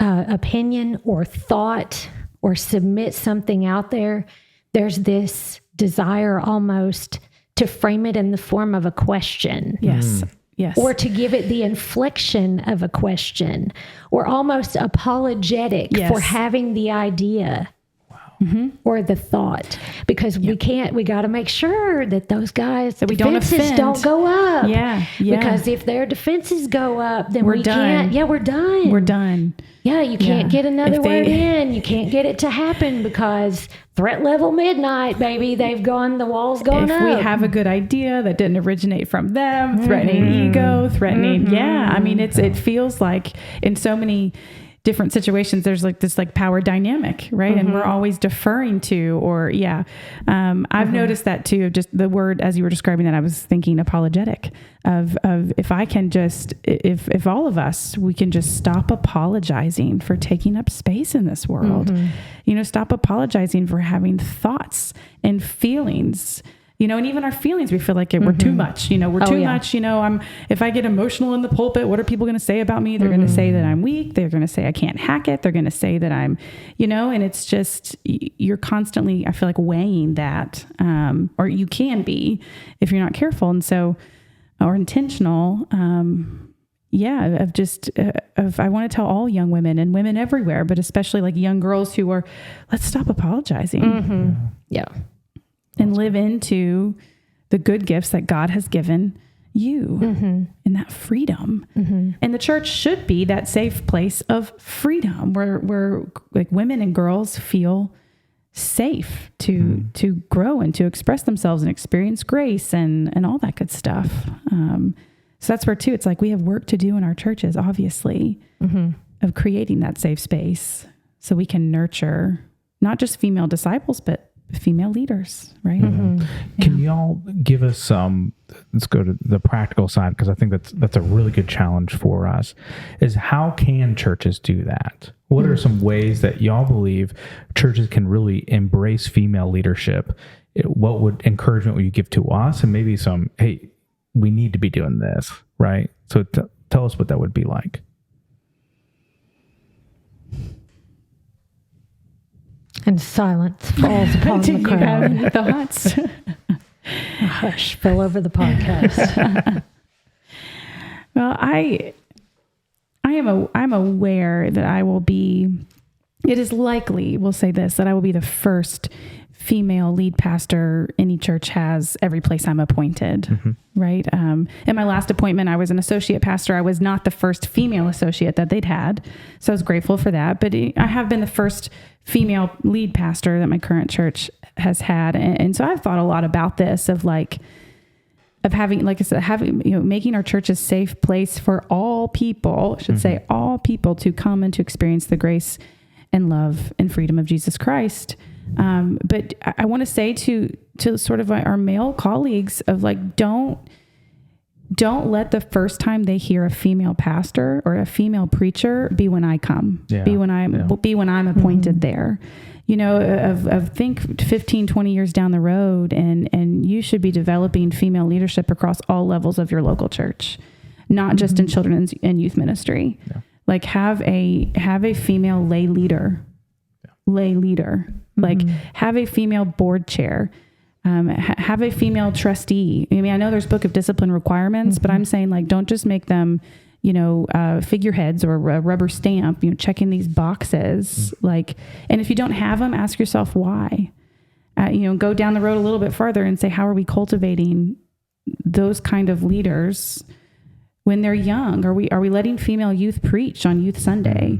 opinion or thought or submit something out there, there's this desire almost to frame it in the form of a question. Yes. Or to give it the inflection of a question, or almost apologetic for having the idea or the thought, because we got to make sure that those guys' defenses don't go up. Because if their defenses go up, then we're done. We're done. We're done. Yeah, you can't get another word in. You can't get it to happen because threat level midnight, baby. The wall's gone up. If we have a good idea that didn't originate from them, threatening ego, threatening, I mean, it feels like in so many different situations, there's like this like power dynamic, right? And we're always deferring to, or I've noticed that too. Just the word, as you were describing that, I was thinking apologetic of if I can just, if all of us, we can just stop apologizing for taking up space in this world, stop apologizing for having thoughts and feelings, and even our feelings, we feel like we're too much, we're too much, if I get emotional in the pulpit, what are people going to say about me? They're going to say that I'm weak. They're going to say I can't hack it. They're going to say that I'm, and it's just, you're constantly, I feel like, weighing that, or you can be if you're not careful. And so, or intentional, I want to tell all young women and women everywhere, but especially like young girls who are, let's stop apologizing. And live into the good gifts that God has given you and that freedom. And the church should be that safe place of freedom where like women and girls feel safe to grow and to express themselves and experience grace and all that good stuff. So that's where too, it's like we have work to do in our churches, obviously, of creating that safe space so we can nurture not just female disciples, but female leaders, right? Can y'all give us some, let's go to the practical side, because I think that's a really good challenge for us, is how can churches do that? What are some ways that y'all believe churches can really embrace female leadership? What encouragement would you give to us? And maybe some, hey, we need to be doing this, right? So tell us what that would be like. And silence falls upon the crowd. You have any thoughts? A hush fell over the podcast. Well, I'm aware that I will be, it is likely, we'll say this, that I will be the first female lead pastor any church has every place I'm appointed, right? In my last appointment, I was an associate pastor. I was not the first female associate that they'd had. So I was grateful for that. But I have been the first female lead pastor that my current church has had. And so I've thought a lot about this of having, like I said, making our church a safe place for all people, I should say all people, to come and to experience the grace and love and freedom of Jesus Christ. But I want to say to sort of our male colleagues of like, don't let the first time they hear a female pastor or a female preacher be when I come, be when I'm appointed there, of think 15, 20 years down the road, and you should be developing female leadership across all levels of your local church, not just in children's and youth ministry. Like have a female lay leader lay leader, like have a female board chair, have a female trustee. I mean, I know there's book of discipline requirements, but I'm saying like, don't just make them, figureheads or a rubber stamp, checking these boxes. Like, and if you don't have them, ask yourself why. Go down the road a little bit further and say, how are we cultivating those kind of leaders when they're young? Are we letting female youth preach on Youth Sunday?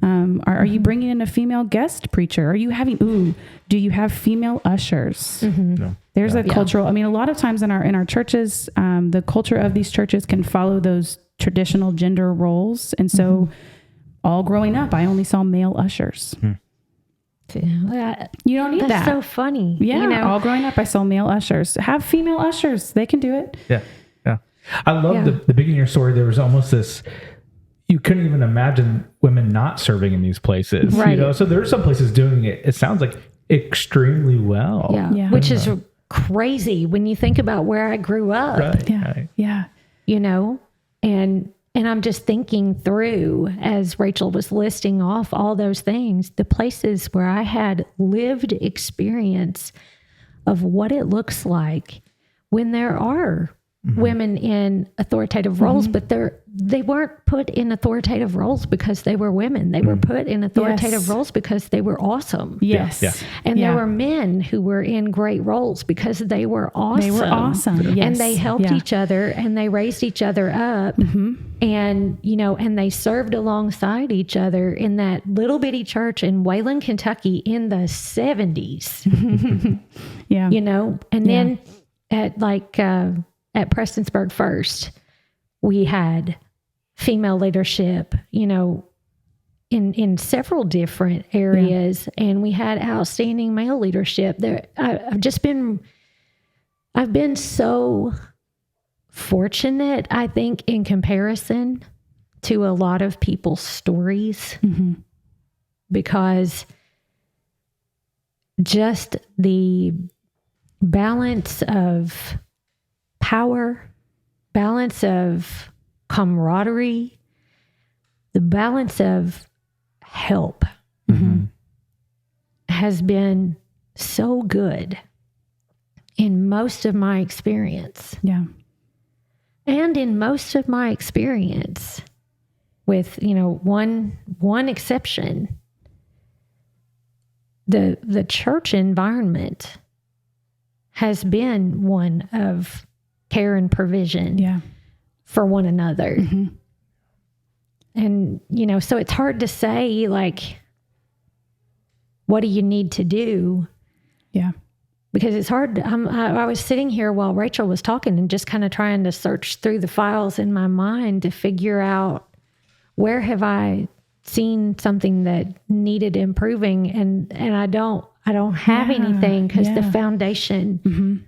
Are you bringing in a female guest preacher? Are you do you have female ushers? No. There's a cultural, a lot of times in our churches, the culture of these churches can follow those traditional gender roles. And so all growing up, I only saw male ushers. You don't need that. That's so funny. Yeah. All growing up, I saw male ushers. Have female ushers. They can do it. Yeah. Yeah. I love the beginning of your story. There was almost this, you couldn't even imagine women not serving in these places. Right. So there are some places doing it. It sounds like extremely well. Yeah. Which is crazy when you think about where I grew up. Right. Yeah. Yeah. And I'm just thinking through, as Rachel was listing off all those things, the places where I had lived experience of what it looks like when there are women in authoritative roles, but they weren't put in authoritative roles because they were women. They were put in authoritative roles because they were awesome. Yes. Yeah. And there were men who were in great roles because they were awesome. They were awesome. Yes. And they helped each other and they raised each other up. And, and they served alongside each other in that little bitty church in Wayland, Kentucky in the 70s. And then at Prestonsburg First, we had female leadership, in several different areas, and we had outstanding male leadership. I've been so fortunate, I think, in comparison to a lot of people's stories, because just the balance of power, balance of camaraderie, the balance of help has been so good in most of my experience. Yeah. And in most of my experience, with, one exception, the church environment has been one of care and provision for one another. And, so it's hard to say, like, what do you need to do? Yeah. Because it's hard. I was sitting here while Rachel was talking and just kind of trying to search through the files in my mind to figure out where have I seen something that needed improving. And I don't have anything because the foundation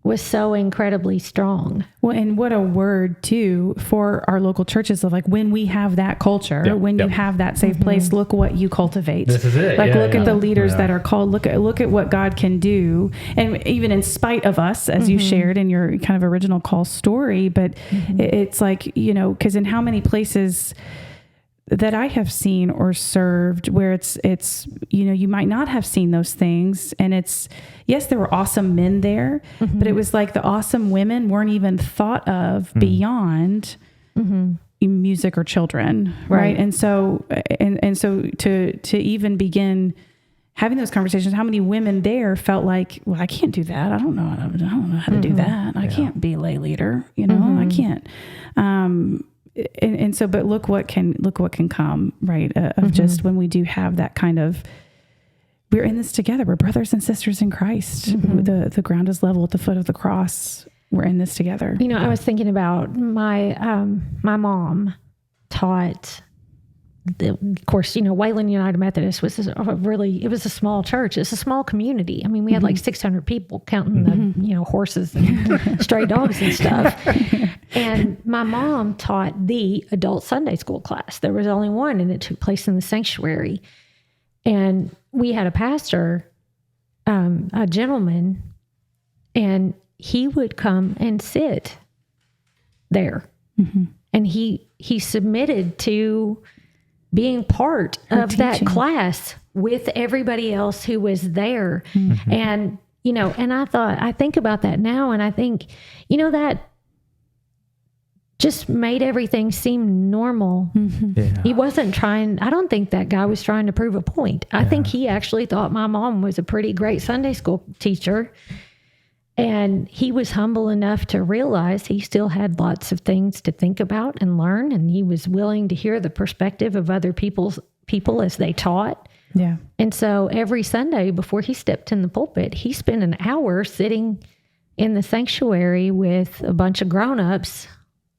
was so incredibly strong. Well, and what a word too for our local churches of like, when we have that culture, you have that safe place, look what you cultivate. This is it. Like, look at the leaders that are called, look at what God can do. And even in spite of us, as you shared in your kind of original call story, but it's like, cause in how many places that I have seen or served where it's, you might not have seen those things. And yes, there were awesome men there, but it was like the awesome women weren't even thought of beyond music or children. Right. And so to even begin having those conversations, how many women there felt like, well, I can't do that. I don't know how to do that. I can't be a lay leader. I can't. And so, but look what can come, right? Of just when we do have that kind of, we're in this together. We're brothers and sisters in Christ. The ground is level at the foot of the cross. We're in this together. I was thinking about my mom taught. Of course, Wayland United Methodist was it was a small church. It's a small community. I mean, we had like 600 people, counting the, horses and stray dogs and stuff. And my mom taught the adult Sunday school class. There was only one, and it took place in the sanctuary. And we had a pastor, a gentleman, and he would come and sit there. And he submitted to being part of that class with everybody else who was there. And, and I think about that now, and I think, that just made everything seem normal. He wasn't I don't think that guy was trying to prove a point. I think he actually thought my mom was a pretty great Sunday school teacher. And he was humble enough to realize he still had lots of things to think about and learn. And he was willing to hear the perspective of other people as they taught. Yeah. And so every Sunday before he stepped in the pulpit, he spent an hour sitting in the sanctuary with a bunch of grown-ups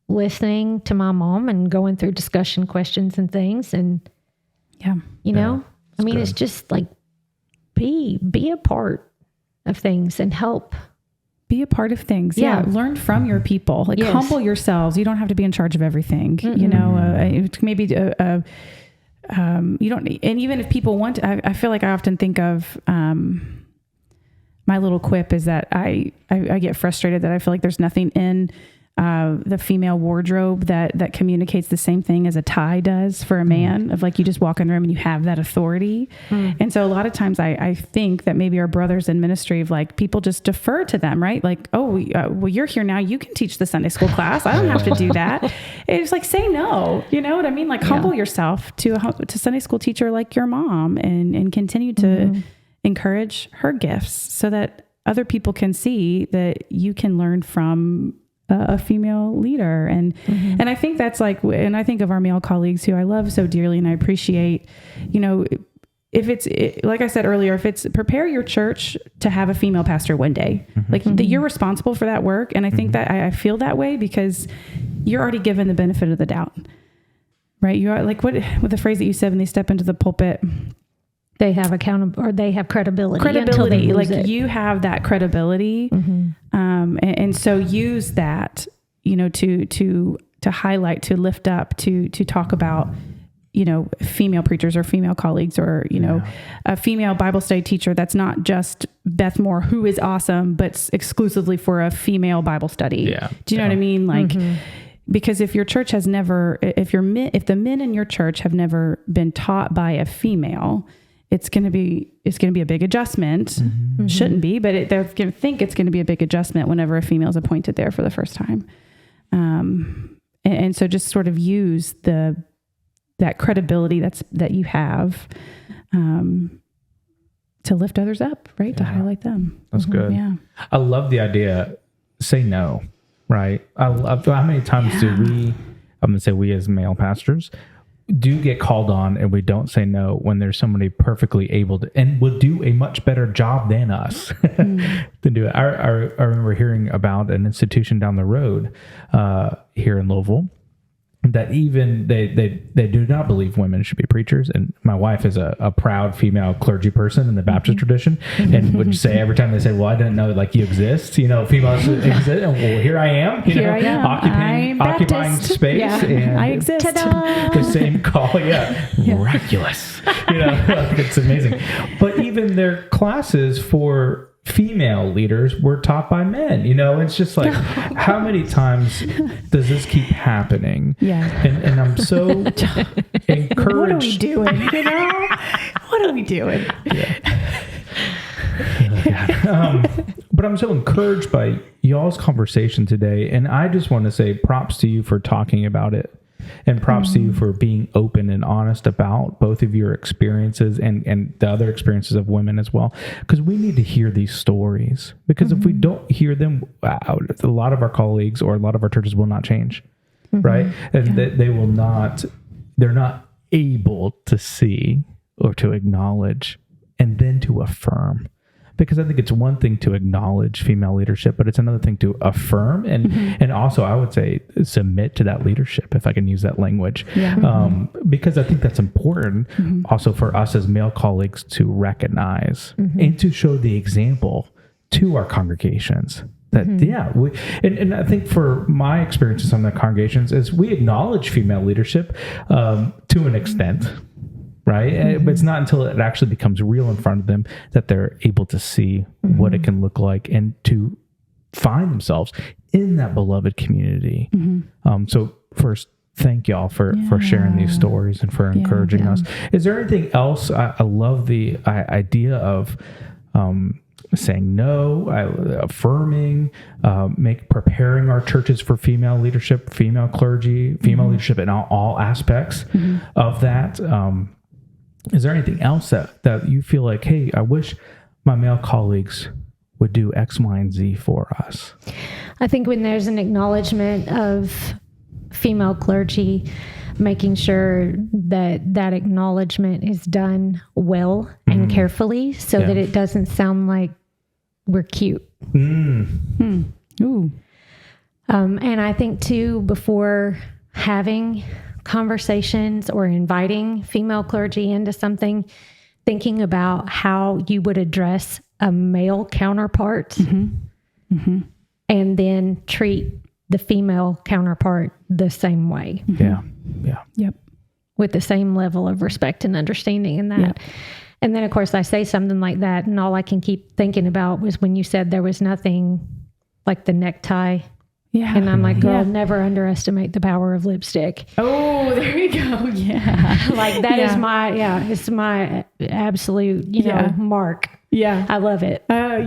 listening to my mom and going through discussion questions and things. And, it's just like, be a part of things and help. Be a part of things. Yeah. Learn from your people. Like humble yourselves. You don't have to be in charge of everything. Maybe you don't, and even if people want to, I feel like I often think of, my little quip is that I get frustrated that I feel like there's nothing in the female wardrobe that communicates the same thing as a tie does for a man, of like, you just walk in the room and you have that authority. And so a lot of times I think that maybe our brothers in ministry of like, people just defer to them, right? Like, well, you're here now. You can teach the Sunday school class. I don't have to do that. It's like, say no, you know what I mean? Like humble yourself to Sunday school teacher, like your mom, and continue to encourage her gifts so that other people can see that you can learn from a female leader. And I think that's like, and I think of our male colleagues who I love so dearly and I appreciate, if it's, like I said earlier, if it's prepare your church to have a female pastor one day, like that you're responsible for that work. And I think that I feel that way because you're already given the benefit of the doubt, right? You are like, what the phrase that you said when they step into the pulpit, they have they have credibility. Like you have that credibility. And so use that, to highlight, to lift up, to talk about, female preachers or female colleagues or, a female Bible study teacher. That's not just Beth Moore, who is awesome, but exclusively for a female Bible study. Yeah. Do you know what I mean? Like, because if your church has never, if the men in your church have never been taught by a female, it's going to be a big adjustment. Shouldn't be, but they're going to think it's going to be a big adjustment whenever a female is appointed there for the first time. And so just sort of use that credibility that you have, to lift others up, right? To highlight them. That's good. Yeah. I love the idea. Say no, right? I love how many times do I'm going to say we as male pastors do get called on and we don't say no when there's somebody perfectly able to and will do a much better job than us to do it. I remember hearing about an institution down the road here in Louisville that even they do not believe women should be preachers. And my wife is a proud female clergy person in the Baptist tradition, and would say every time they say, "Well, I didn't know like you exist," females exist. And, well, here I am, occupying space, and I exist. The same call, miraculous. It's amazing. But even their classes for female leaders were taught by men. It's just like, how many times does this keep happening? Yeah. And I'm so encouraged. What are we doing? What are we doing? But I'm so encouraged by y'all's conversation today. And I just want to say props to you for talking about it. And props to you for being open and honest about both of your experiences and the other experiences of women as well. Because we need to hear these stories. Because if we don't hear them, a lot of our colleagues or a lot of our churches will not change. Right? And they will not, they're not able to see or to acknowledge and then to affirm. Because I think it's one thing to acknowledge female leadership, but it's another thing to affirm and also I would say submit to that leadership, if I can use that language. Because I think that's important also for us as male colleagues to recognize and to show the example to our congregations. That and I think for my experience in some of the congregations is we acknowledge female leadership to an extent. Right. But it's not until it actually becomes real in front of them that they're able to see what it can look like and to find themselves in that beloved community. So first, thank y'all for sharing these stories and for encouraging us. Is there anything else? I love the idea of saying no, affirming, preparing our churches for female leadership, female clergy, female leadership in all aspects of that. Is there anything else that you feel like, hey, I wish my male colleagues would do X, Y, and Z for us? I think when there's an acknowledgement of female clergy, making sure that acknowledgement is done well and carefully so that it doesn't sound like we're cute. Ooh. And I think too, before having conversations or inviting female clergy into something, thinking about how you would address a male counterpart and then treat the female counterpart the same way. Yep. With the same level of respect and understanding in that. Yep. And then, of course, I say something like that, and all I can keep thinking about was when you said there was nothing like the necktie. Yeah. And I'm like, girl, never underestimate the power of lipstick. Oh, there you go. Yeah. Like that is it's my absolute, mark. Yeah. I love it. I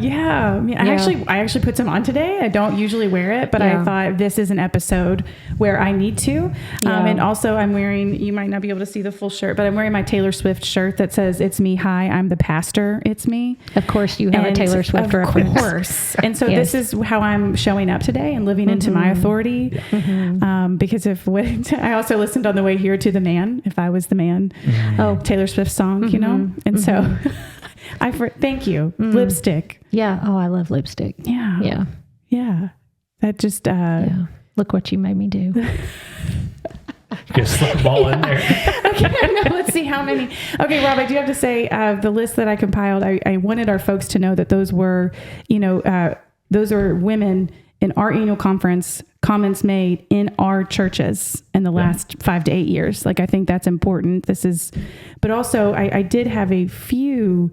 actually put some on today. I don't usually wear it, but I thought this is an episode where I need to. And also I'm wearing, you might not be able to see the full shirt, but I'm wearing my Taylor Swift shirt that says, "It's me. Hi, I'm the pastor. It's me." Of course you have a Taylor Swift reference. Of course. And so this is how I'm showing up today and living into my authority. Because I also listened on the way here to The Man, If I Was the Man, Taylor Swift song, and so thank you. Lipstick. Yeah. Oh, I love lipstick. Yeah. Yeah. Yeah. That just, look what you made me do. Just slip the ball in there. Okay. Now let's see how many. Okay, Rob, I do have to say, the list that I compiled, I wanted our folks to know that those were, those are women in our annual conference, comments made in our churches in the last 5 to 8 years. Like, I think that's important. But also I did have a few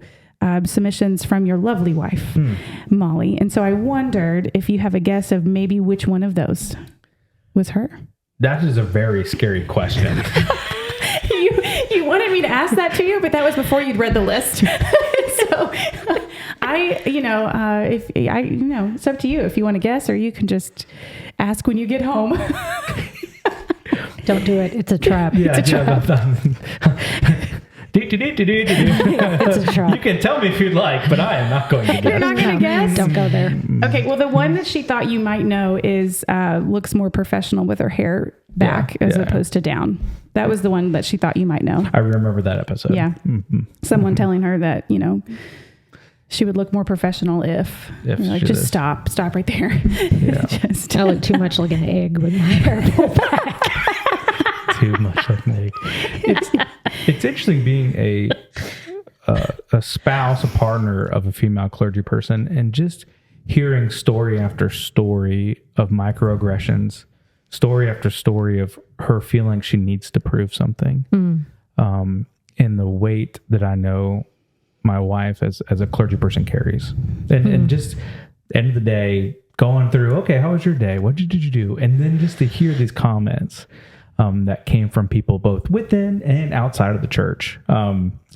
submissions from your lovely wife, Molly. And so I wondered if you have a guess of maybe which one of those was her. That is a very scary question. You wanted me to ask that to you, but that was before you'd read the list. So it's up to you if you want to guess, or you can just ask when you get home. Don't do it. It's a trap. Yeah, it's a trap. It's a trap. You can tell me if you'd like, but I am not going to guess. You're not going to guess? Don't go there. Okay, well, the one that she thought you might know is looks more professional with her hair back as opposed to down. That was the one that she thought you might know. I remember that episode. Yeah. Someone telling her that, she would look more professional if just stop right there. Yeah. I look too much like an egg with my hair pulled back. Too much like an egg. It's interesting being a spouse, a partner of a female clergy person, and just hearing story after story of microaggressions, story after story of her feeling she needs to prove something, and the weight that I know my wife as a clergy person carries. And just end of the day, going through, okay, how was your day? What did you do? And then just to hear these comments that came from people both within and outside of the church.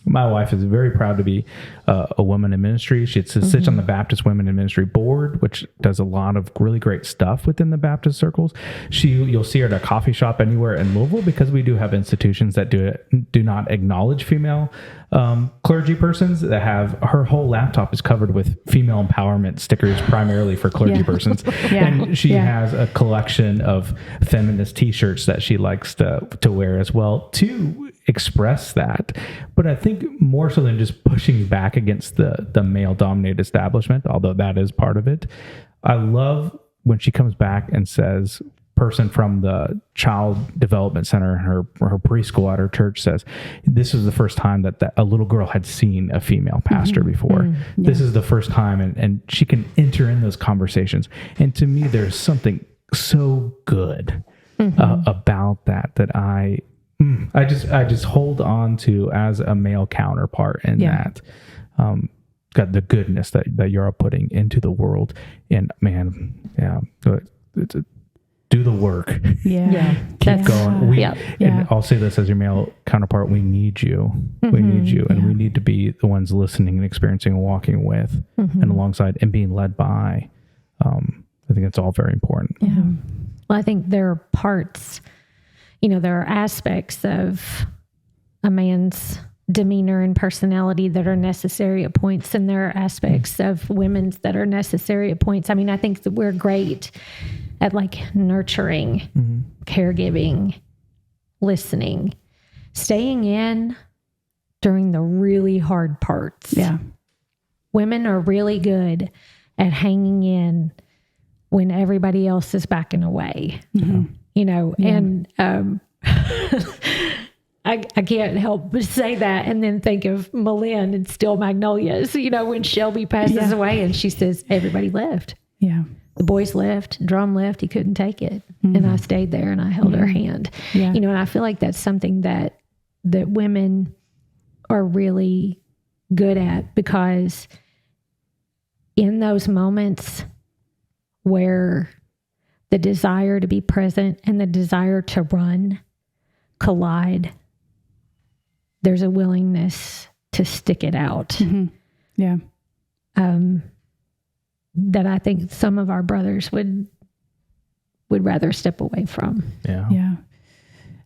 My wife is very proud to be a woman in ministry. She sits on the Baptist Women in Ministry board, which does a lot of really great stuff within the Baptist circles. You'll see her at a coffee shop anywhere in Louisville, because we do have institutions that do not acknowledge female clergy persons, that have her whole laptop is covered with female empowerment stickers primarily for clergy persons. And she has a collection of feminist t-shirts that she likes to wear as well to express that. But I think more so than just pushing back against the male dominated establishment, although that is part of it, I love when she comes back and says, person from the child development center in her preschool at her church says, this is the first time that a little girl had seen a female pastor before. This is the first time, and she can enter in those conversations. And to me, there's something so good about that I just hold on to as a male counterpart in that. Got the goodness that you're putting into the world. And man, do the work. Yeah. Keep going. Yeah. And I'll say this as your male counterpart, we need you. We need you. And we need to be the ones listening and experiencing and walking with and alongside and being led by. I think it's all very important. Yeah. Well, I think there are parts, there are aspects of a man's demeanor and personality that are necessary at points, and there are aspects of women's that are necessary at points. I mean, I think that we're great at like nurturing, caregiving, listening, staying in during the really hard parts. Yeah. Women are really good at hanging in when everybody else is backing away, and I can't help but say that and then think of Malin and Still Magnolias, when Shelby passes away and she says, everybody left. Yeah. The boys left, drum left, he couldn't take it. And I stayed there and I held her hand. Yeah. And I feel like that's something that women are really good at, because in those moments where the desire to be present and the desire to run collide, there's a willingness to stick it out. Yeah. That I think some of our brothers would rather step away from. Yeah. Yeah.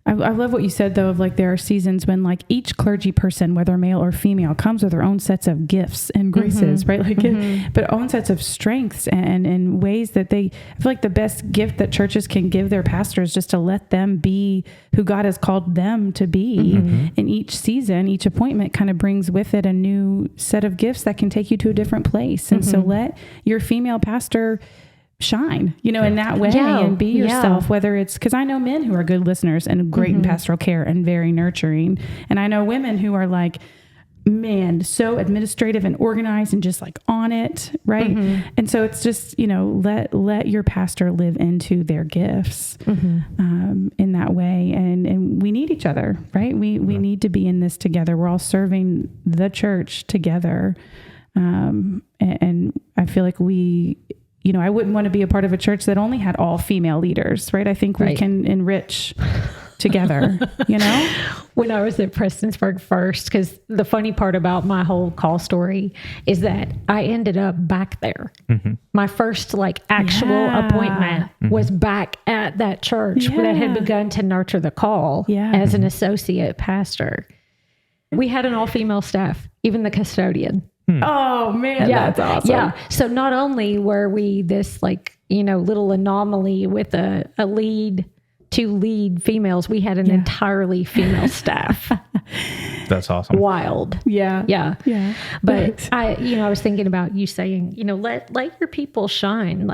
I love what you said, though, of like there are seasons when like each clergy person, whether male or female, comes with their own sets of gifts and graces, right? Like, but own sets of strengths and ways that I feel like the best gift that churches can give their pastors is just to let them be who God has called them to be. And each season, each appointment kind of brings with it a new set of gifts that can take you to a different place. And so let your female pastor shine, in that way and be yourself, whether it's, because I know men who are good listeners and great in pastoral care and very nurturing. And I know women who are like, man, so administrative and organized and just like on it. Right. And so it's just, let your pastor live into their gifts in that way. And we need each other, right? We need to be in this together. We're all serving the church together. And I feel like I wouldn't want to be a part of a church that only had all female leaders, right? I think we can enrich together, When I was at Prestonsburg first, because the funny part about my whole call story is that I ended up back there. My first actual appointment was back at that church that had begun to nurture the call as an associate pastor. We had an all-female staff, even the custodian. Oh man, that's awesome. Yeah. So not only were we this little anomaly with a lead, 2 lead females, we had an entirely female staff. That's awesome. Wild. Yeah. Yeah. Yeah. But I was thinking about you saying, let your people shine.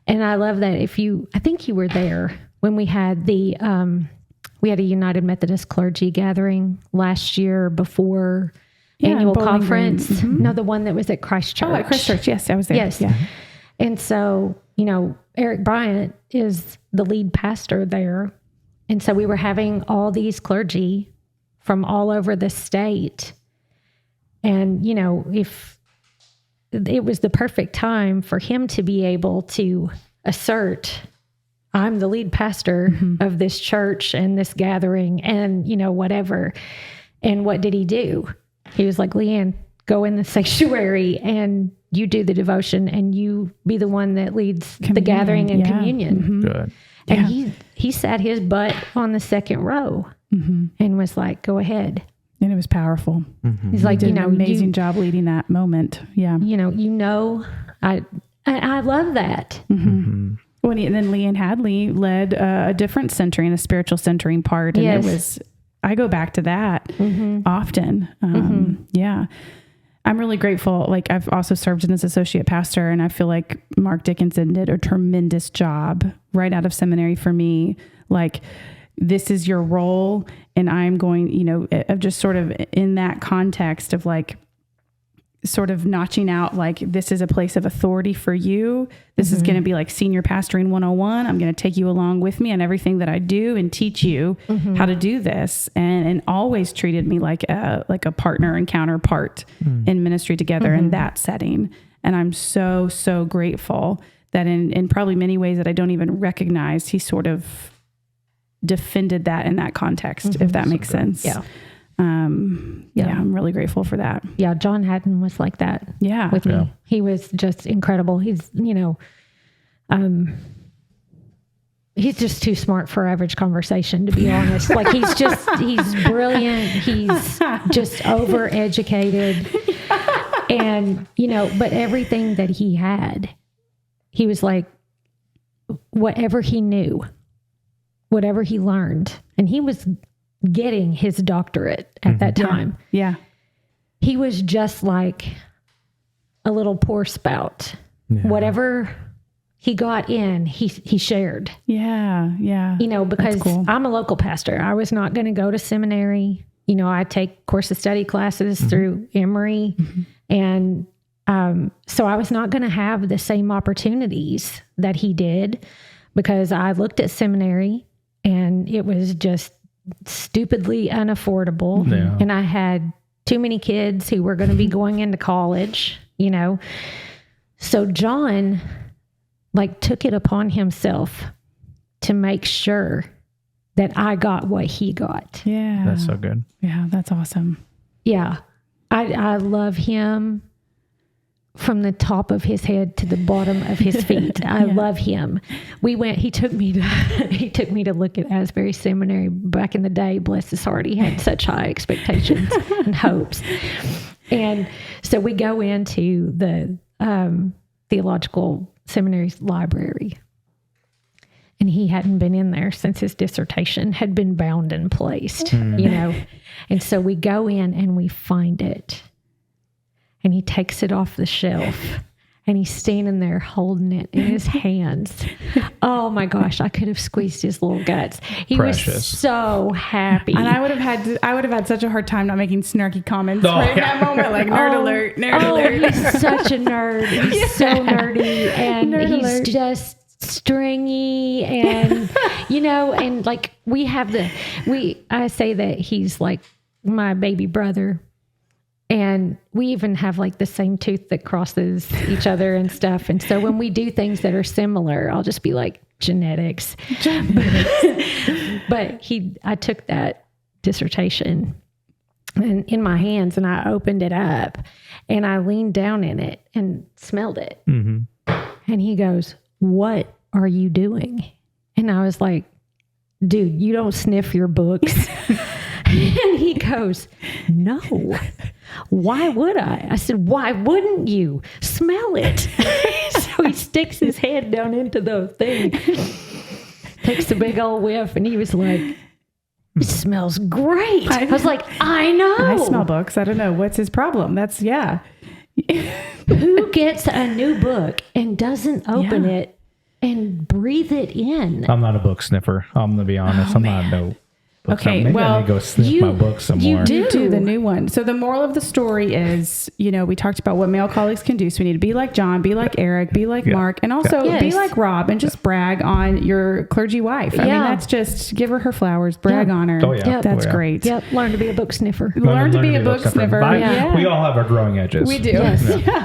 And I love that I think you were there when we had we had a United Methodist clergy gathering last year before annual conference. No, the one that was at Christ Church. Oh, at Christ Church. Yes, I was there. Yes. Yeah. And so, Eric Bryant is the lead pastor there. And so we were having all these clergy from all over the state. And, if it was the perfect time for him to be able to assert, I'm the lead pastor of this church and this gathering and, whatever. And what did he do? He was like, Leigh Ann, go in the sanctuary and you do the devotion and you be the one that leads the gathering and communion. Good. And he sat his butt on the second row and was like, go ahead. And it was powerful. He's like, did an amazing job leading that moment. Yeah. I love that. Well, and then Leigh Ann Hadley led a different centering, a spiritual centering part. And it was, I go back to that often. Yeah. I'm really grateful. Like I've also served as associate pastor and I feel like Mark Dickinson did a tremendous job right out of seminary for me. Like this is your role. And I'm going, of just sort of in that context of like, sort of notching out, like, this is a place of authority for you. This is going to be like senior pastoring 101. I'm going to take you along with me on everything that I do and teach you how to do this. And always treated me like a partner and counterpart in ministry together in that setting. And I'm so, so grateful that in probably many ways that I don't even recognize, he sort of defended that in that context, if that makes sense. Yeah. I'm really grateful for that. Yeah. John Hatton was like that. Yeah. With me. He was just incredible. He's, he's just too smart for average conversation, to be honest. Like he's brilliant. He's just overeducated. And, but everything that he had, he was like, whatever he knew, whatever he learned, and he was getting his doctorate at that time. Yeah. He was just like a little poor spout. Yeah. Whatever he got in, he shared. Yeah. Yeah. Because cool. I'm a local pastor. I was not going to go to seminary. I take course of study classes through Emory. And so I was not going to have the same opportunities that he did, because I looked at seminary and it was just stupidly unaffordable. Yeah. And I had too many kids who were going to be going into college, So John took it upon himself to make sure that I got what he got. Yeah. That's so good. Yeah. That's awesome. Yeah. I love him from the top of his head to the bottom of his feet. I love him. He took me to look at Asbury Seminary back in the day. Bless his heart. He had such high expectations and hopes. And so we go into the theological seminary's library, and he hadn't been in there since his dissertation had been bound and placed, And so we go in and we find it, and he takes it off the shelf, and he's standing there holding it in his hands. Oh my gosh, I could have squeezed his little guts. He was so happy. And I would have had such a hard time not making snarky comments in that moment, like nerd alert. He's such a nerd. He's so nerdy, and he's just stringy, and and I say that he's like my baby brother. And we even have the same tooth that crosses each other and stuff. And so when we do things that are similar, I'll just be like, genetics. But I took that dissertation in my hands, and I opened it up, and I leaned down in it and smelled it. Mm-hmm. And he goes, "What are you doing?" And I was like, "Dude, you don't sniff your books." And he goes, "No. Why would I?" I said, "Why wouldn't you? Smell it." So he sticks his head down into the thing, takes a big old whiff, and he was like, "It smells great." I was like, "I know. I smell books. I don't know. What's his problem?" Who gets a new book and doesn't open it and breathe it in? I'm not a book sniffer. I'm going to be honest. Okay, maybe I need to go sniff my book some more. You do the new one. So the moral of the story is, we talked about what male colleagues can do. So we need to be like John, be like Eric, be like Mark, and also be like Rob, and just brag on your clergy wife. I mean, that's just give her flowers, brag on her. Oh, yeah. That's great. Yep. Learn to be a book sniffer. Learn to be a book sniffer. We all have our growing edges. We do. Yes.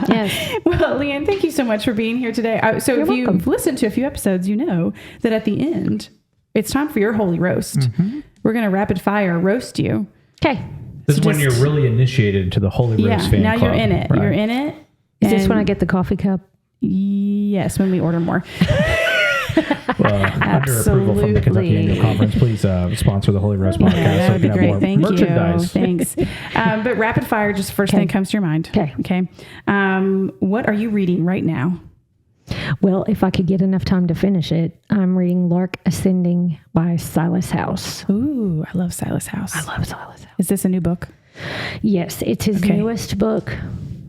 Yes. Well, Leigh Ann, thank you so much for being here today. So You're if welcome. you've listened to a few episodes, you know that at the end, it's time for your holy roast. Mm-hmm. We're going to rapid fire roast you. Okay. This is when you're really initiated into the Holy Roast fan now club. You're in it. Right. You're in it. Is this when I get the coffee cup? Yes, when we order more. Under approval from the Kentucky Annual Conference, please sponsor the Holy Roast podcast. That would be great. Thank merchandise. you. Thanks. But rapid fire, just first thing that comes to your mind. Okay. What are you reading right now? Well, if I could get enough time to finish it, I'm reading Lark Ascending by Silas House. Ooh, I love Silas House. I love Silas House. Is this a new book? Yes, it's his newest book.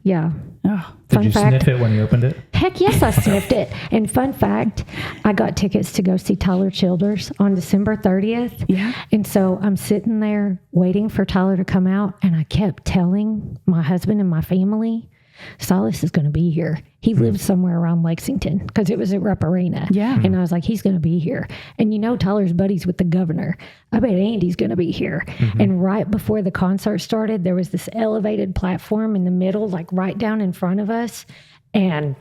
Yeah. Oh, Did you sniff it when you opened it? Heck yes, I sniffed it. And fun fact, I got tickets to go see Tyler Childers on December 30th. Yeah. And so I'm sitting there waiting for Tyler to come out, and I kept telling my husband and my family, Silas is going to be here. He lives somewhere around Lexington because it was at Rupp Arena. Yeah. And I was like, he's going to be here. And Tyler's buddies with the governor. I bet Andy's going to be here. Mm-hmm. And right before the concert started, there was this elevated platform in the middle, like right down in front of us. And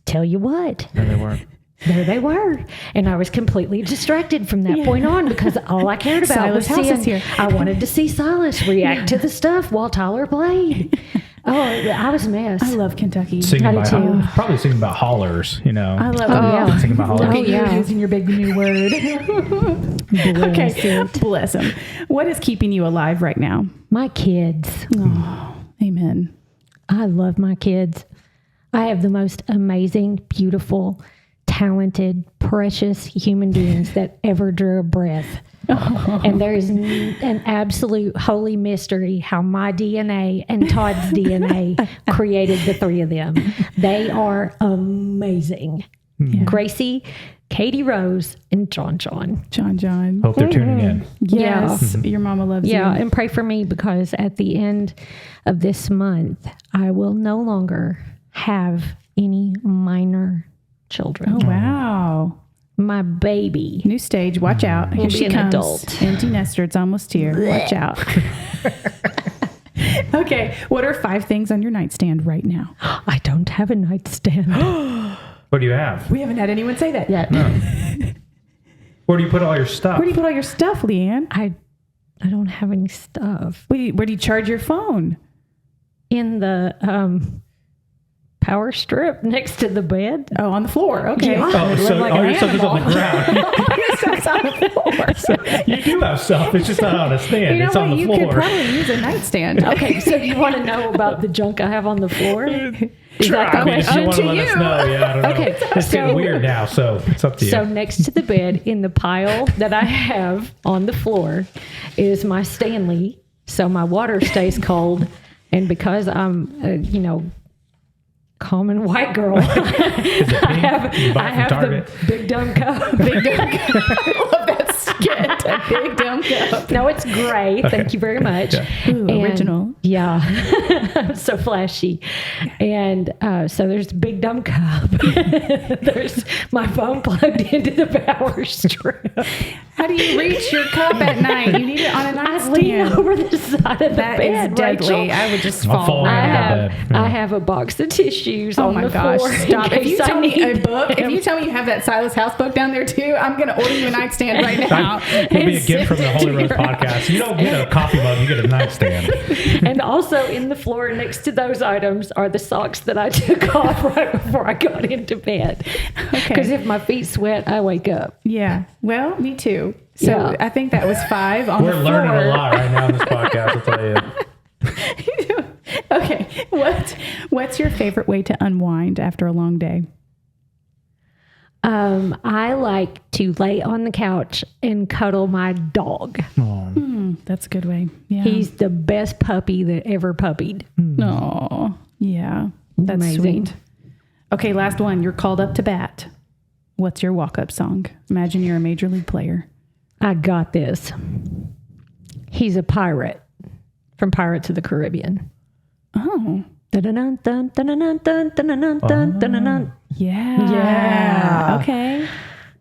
tell you what. No, they weren't. There they were. And I was completely distracted from that point on because all I cared about Silas was House is seeing, here. I wanted to see Silas react to the stuff while Tyler played. Oh, I was a mess. I love Kentucky. Singing I do too. probably singing about hollers, you know. I love yeah. Singing about Look hollers. at you yeah. using your big new word. Okay, bless him. What is keeping you alive right now? My kids. Oh, amen. I love my kids. I have the most amazing, beautiful, talented, precious human beings that ever drew a breath. And there is an absolute holy mystery how my DNA and Todd's DNA created the three of them. They are amazing. Yeah. Gracie, Katie Rose, and John. John. Hope they're tuning in. Yes, your mama loves Yeah, you. and pray for me because at the end of this month, I will no longer have any minor children. Oh, wow. My baby. New stage. Watch out. Here Will she be an comes. adult. Empty nester. It's almost here. Watch out. Okay. What are 5 things on your nightstand right now? I don't have a nightstand. What do you have? We haven't had anyone say that yet. No. Where do you put all your stuff? Where do you put all your stuff, Leigh Ann? I don't have any stuff. Where do you charge your phone? In the power strip next to the bed. Oh, on the floor. Okay. Yeah. Oh, so like all an your stuff is on the animal. ground. All your stuff's on the floor. So you do have stuff. It's just not on a stand. You know it's what? on the You floor. could probably use a nightstand. Okay, so you want to know about the junk I have on the floor? Is that the I mean, if you question? want to to let you. us know, yeah, I don't know. Okay, It's getting so- weird now, so it's up to you. So next to the bed in the pile that I have on the floor is my Stanley. So my water stays cold. And because I'm, common white girl, Is it pink? You bought I it from have the Target? big dumb cup. Big dumb cup. I love that skit. A big dumb cup. No, it's gray. Thank you very much. Yeah. Ooh, original. Yeah. So flashy. And so there's the big dumb cup. There's my phone plugged into the power strip. How do you reach your cup at night? You need it on a I lean nightstand. over the side of the That bed, is deadly. Rachel. I would just I'll fall fall right right out. out. bed. Yeah. I have a box of tissues Oh on my the gosh! floor. in Stop! If you case I tell me need a book, if them. you tell me you have that Silas House book down there too, I'm going to order you a nightstand right now. It'll be a and gift from send the it Holy to Rose your podcast. You don't get a coffee mug, you get a nightstand. And also in the floor next to those items are the socks that I took off right before I got into bed. Because Okay. if my feet sweat, I wake up. Yeah. Well, me too. So Yeah. I think that was 5 on We're the floor. learning a lot right now in this podcast, I'll tell you. Okay. What's your favorite way to unwind after a long day? I like to lay on the couch and cuddle my dog. That's a good way. Yeah. He's the best puppy that ever puppied. Oh, yeah. That's Amazing. sweet. Okay, last one. You're called up to bat. What's your walk-up song? Imagine you're a major league player. I got this. He's a pirate from Pirates of the Caribbean. Oh, Dun-dun-dun, dun-dun-dun, dun-dun-dun, dun-dun-dun. yeah. Yeah. Okay.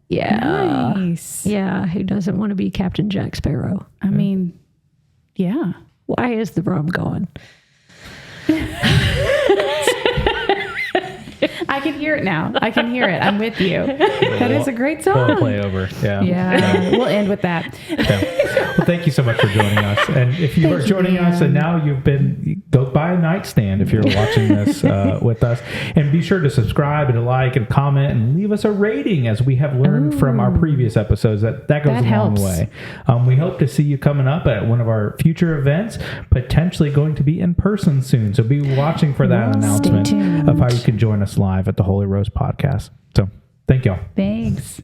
Yeah. Nice. Yeah, who doesn't want to be Captain Jack Sparrow? I mean, yeah. Why is the rum gone? I can hear it now. I can hear it. I'm with you. That is a great song. Play over. Yeah. Yeah. We'll end with that. Yeah. Well, thank you so much for joining us. And if you are joining us and now go buy a nightstand if you're watching this with us. And be sure to subscribe and to like and comment and leave us a rating, as we have learned from our previous episodes. That goes That a long helps. way. We hope to see you coming up at one of our future events, potentially going to be in person soon. So be watching for that announcement tuned. of how you can join us live at the Holy Rose podcast. So thank y'all. Thanks.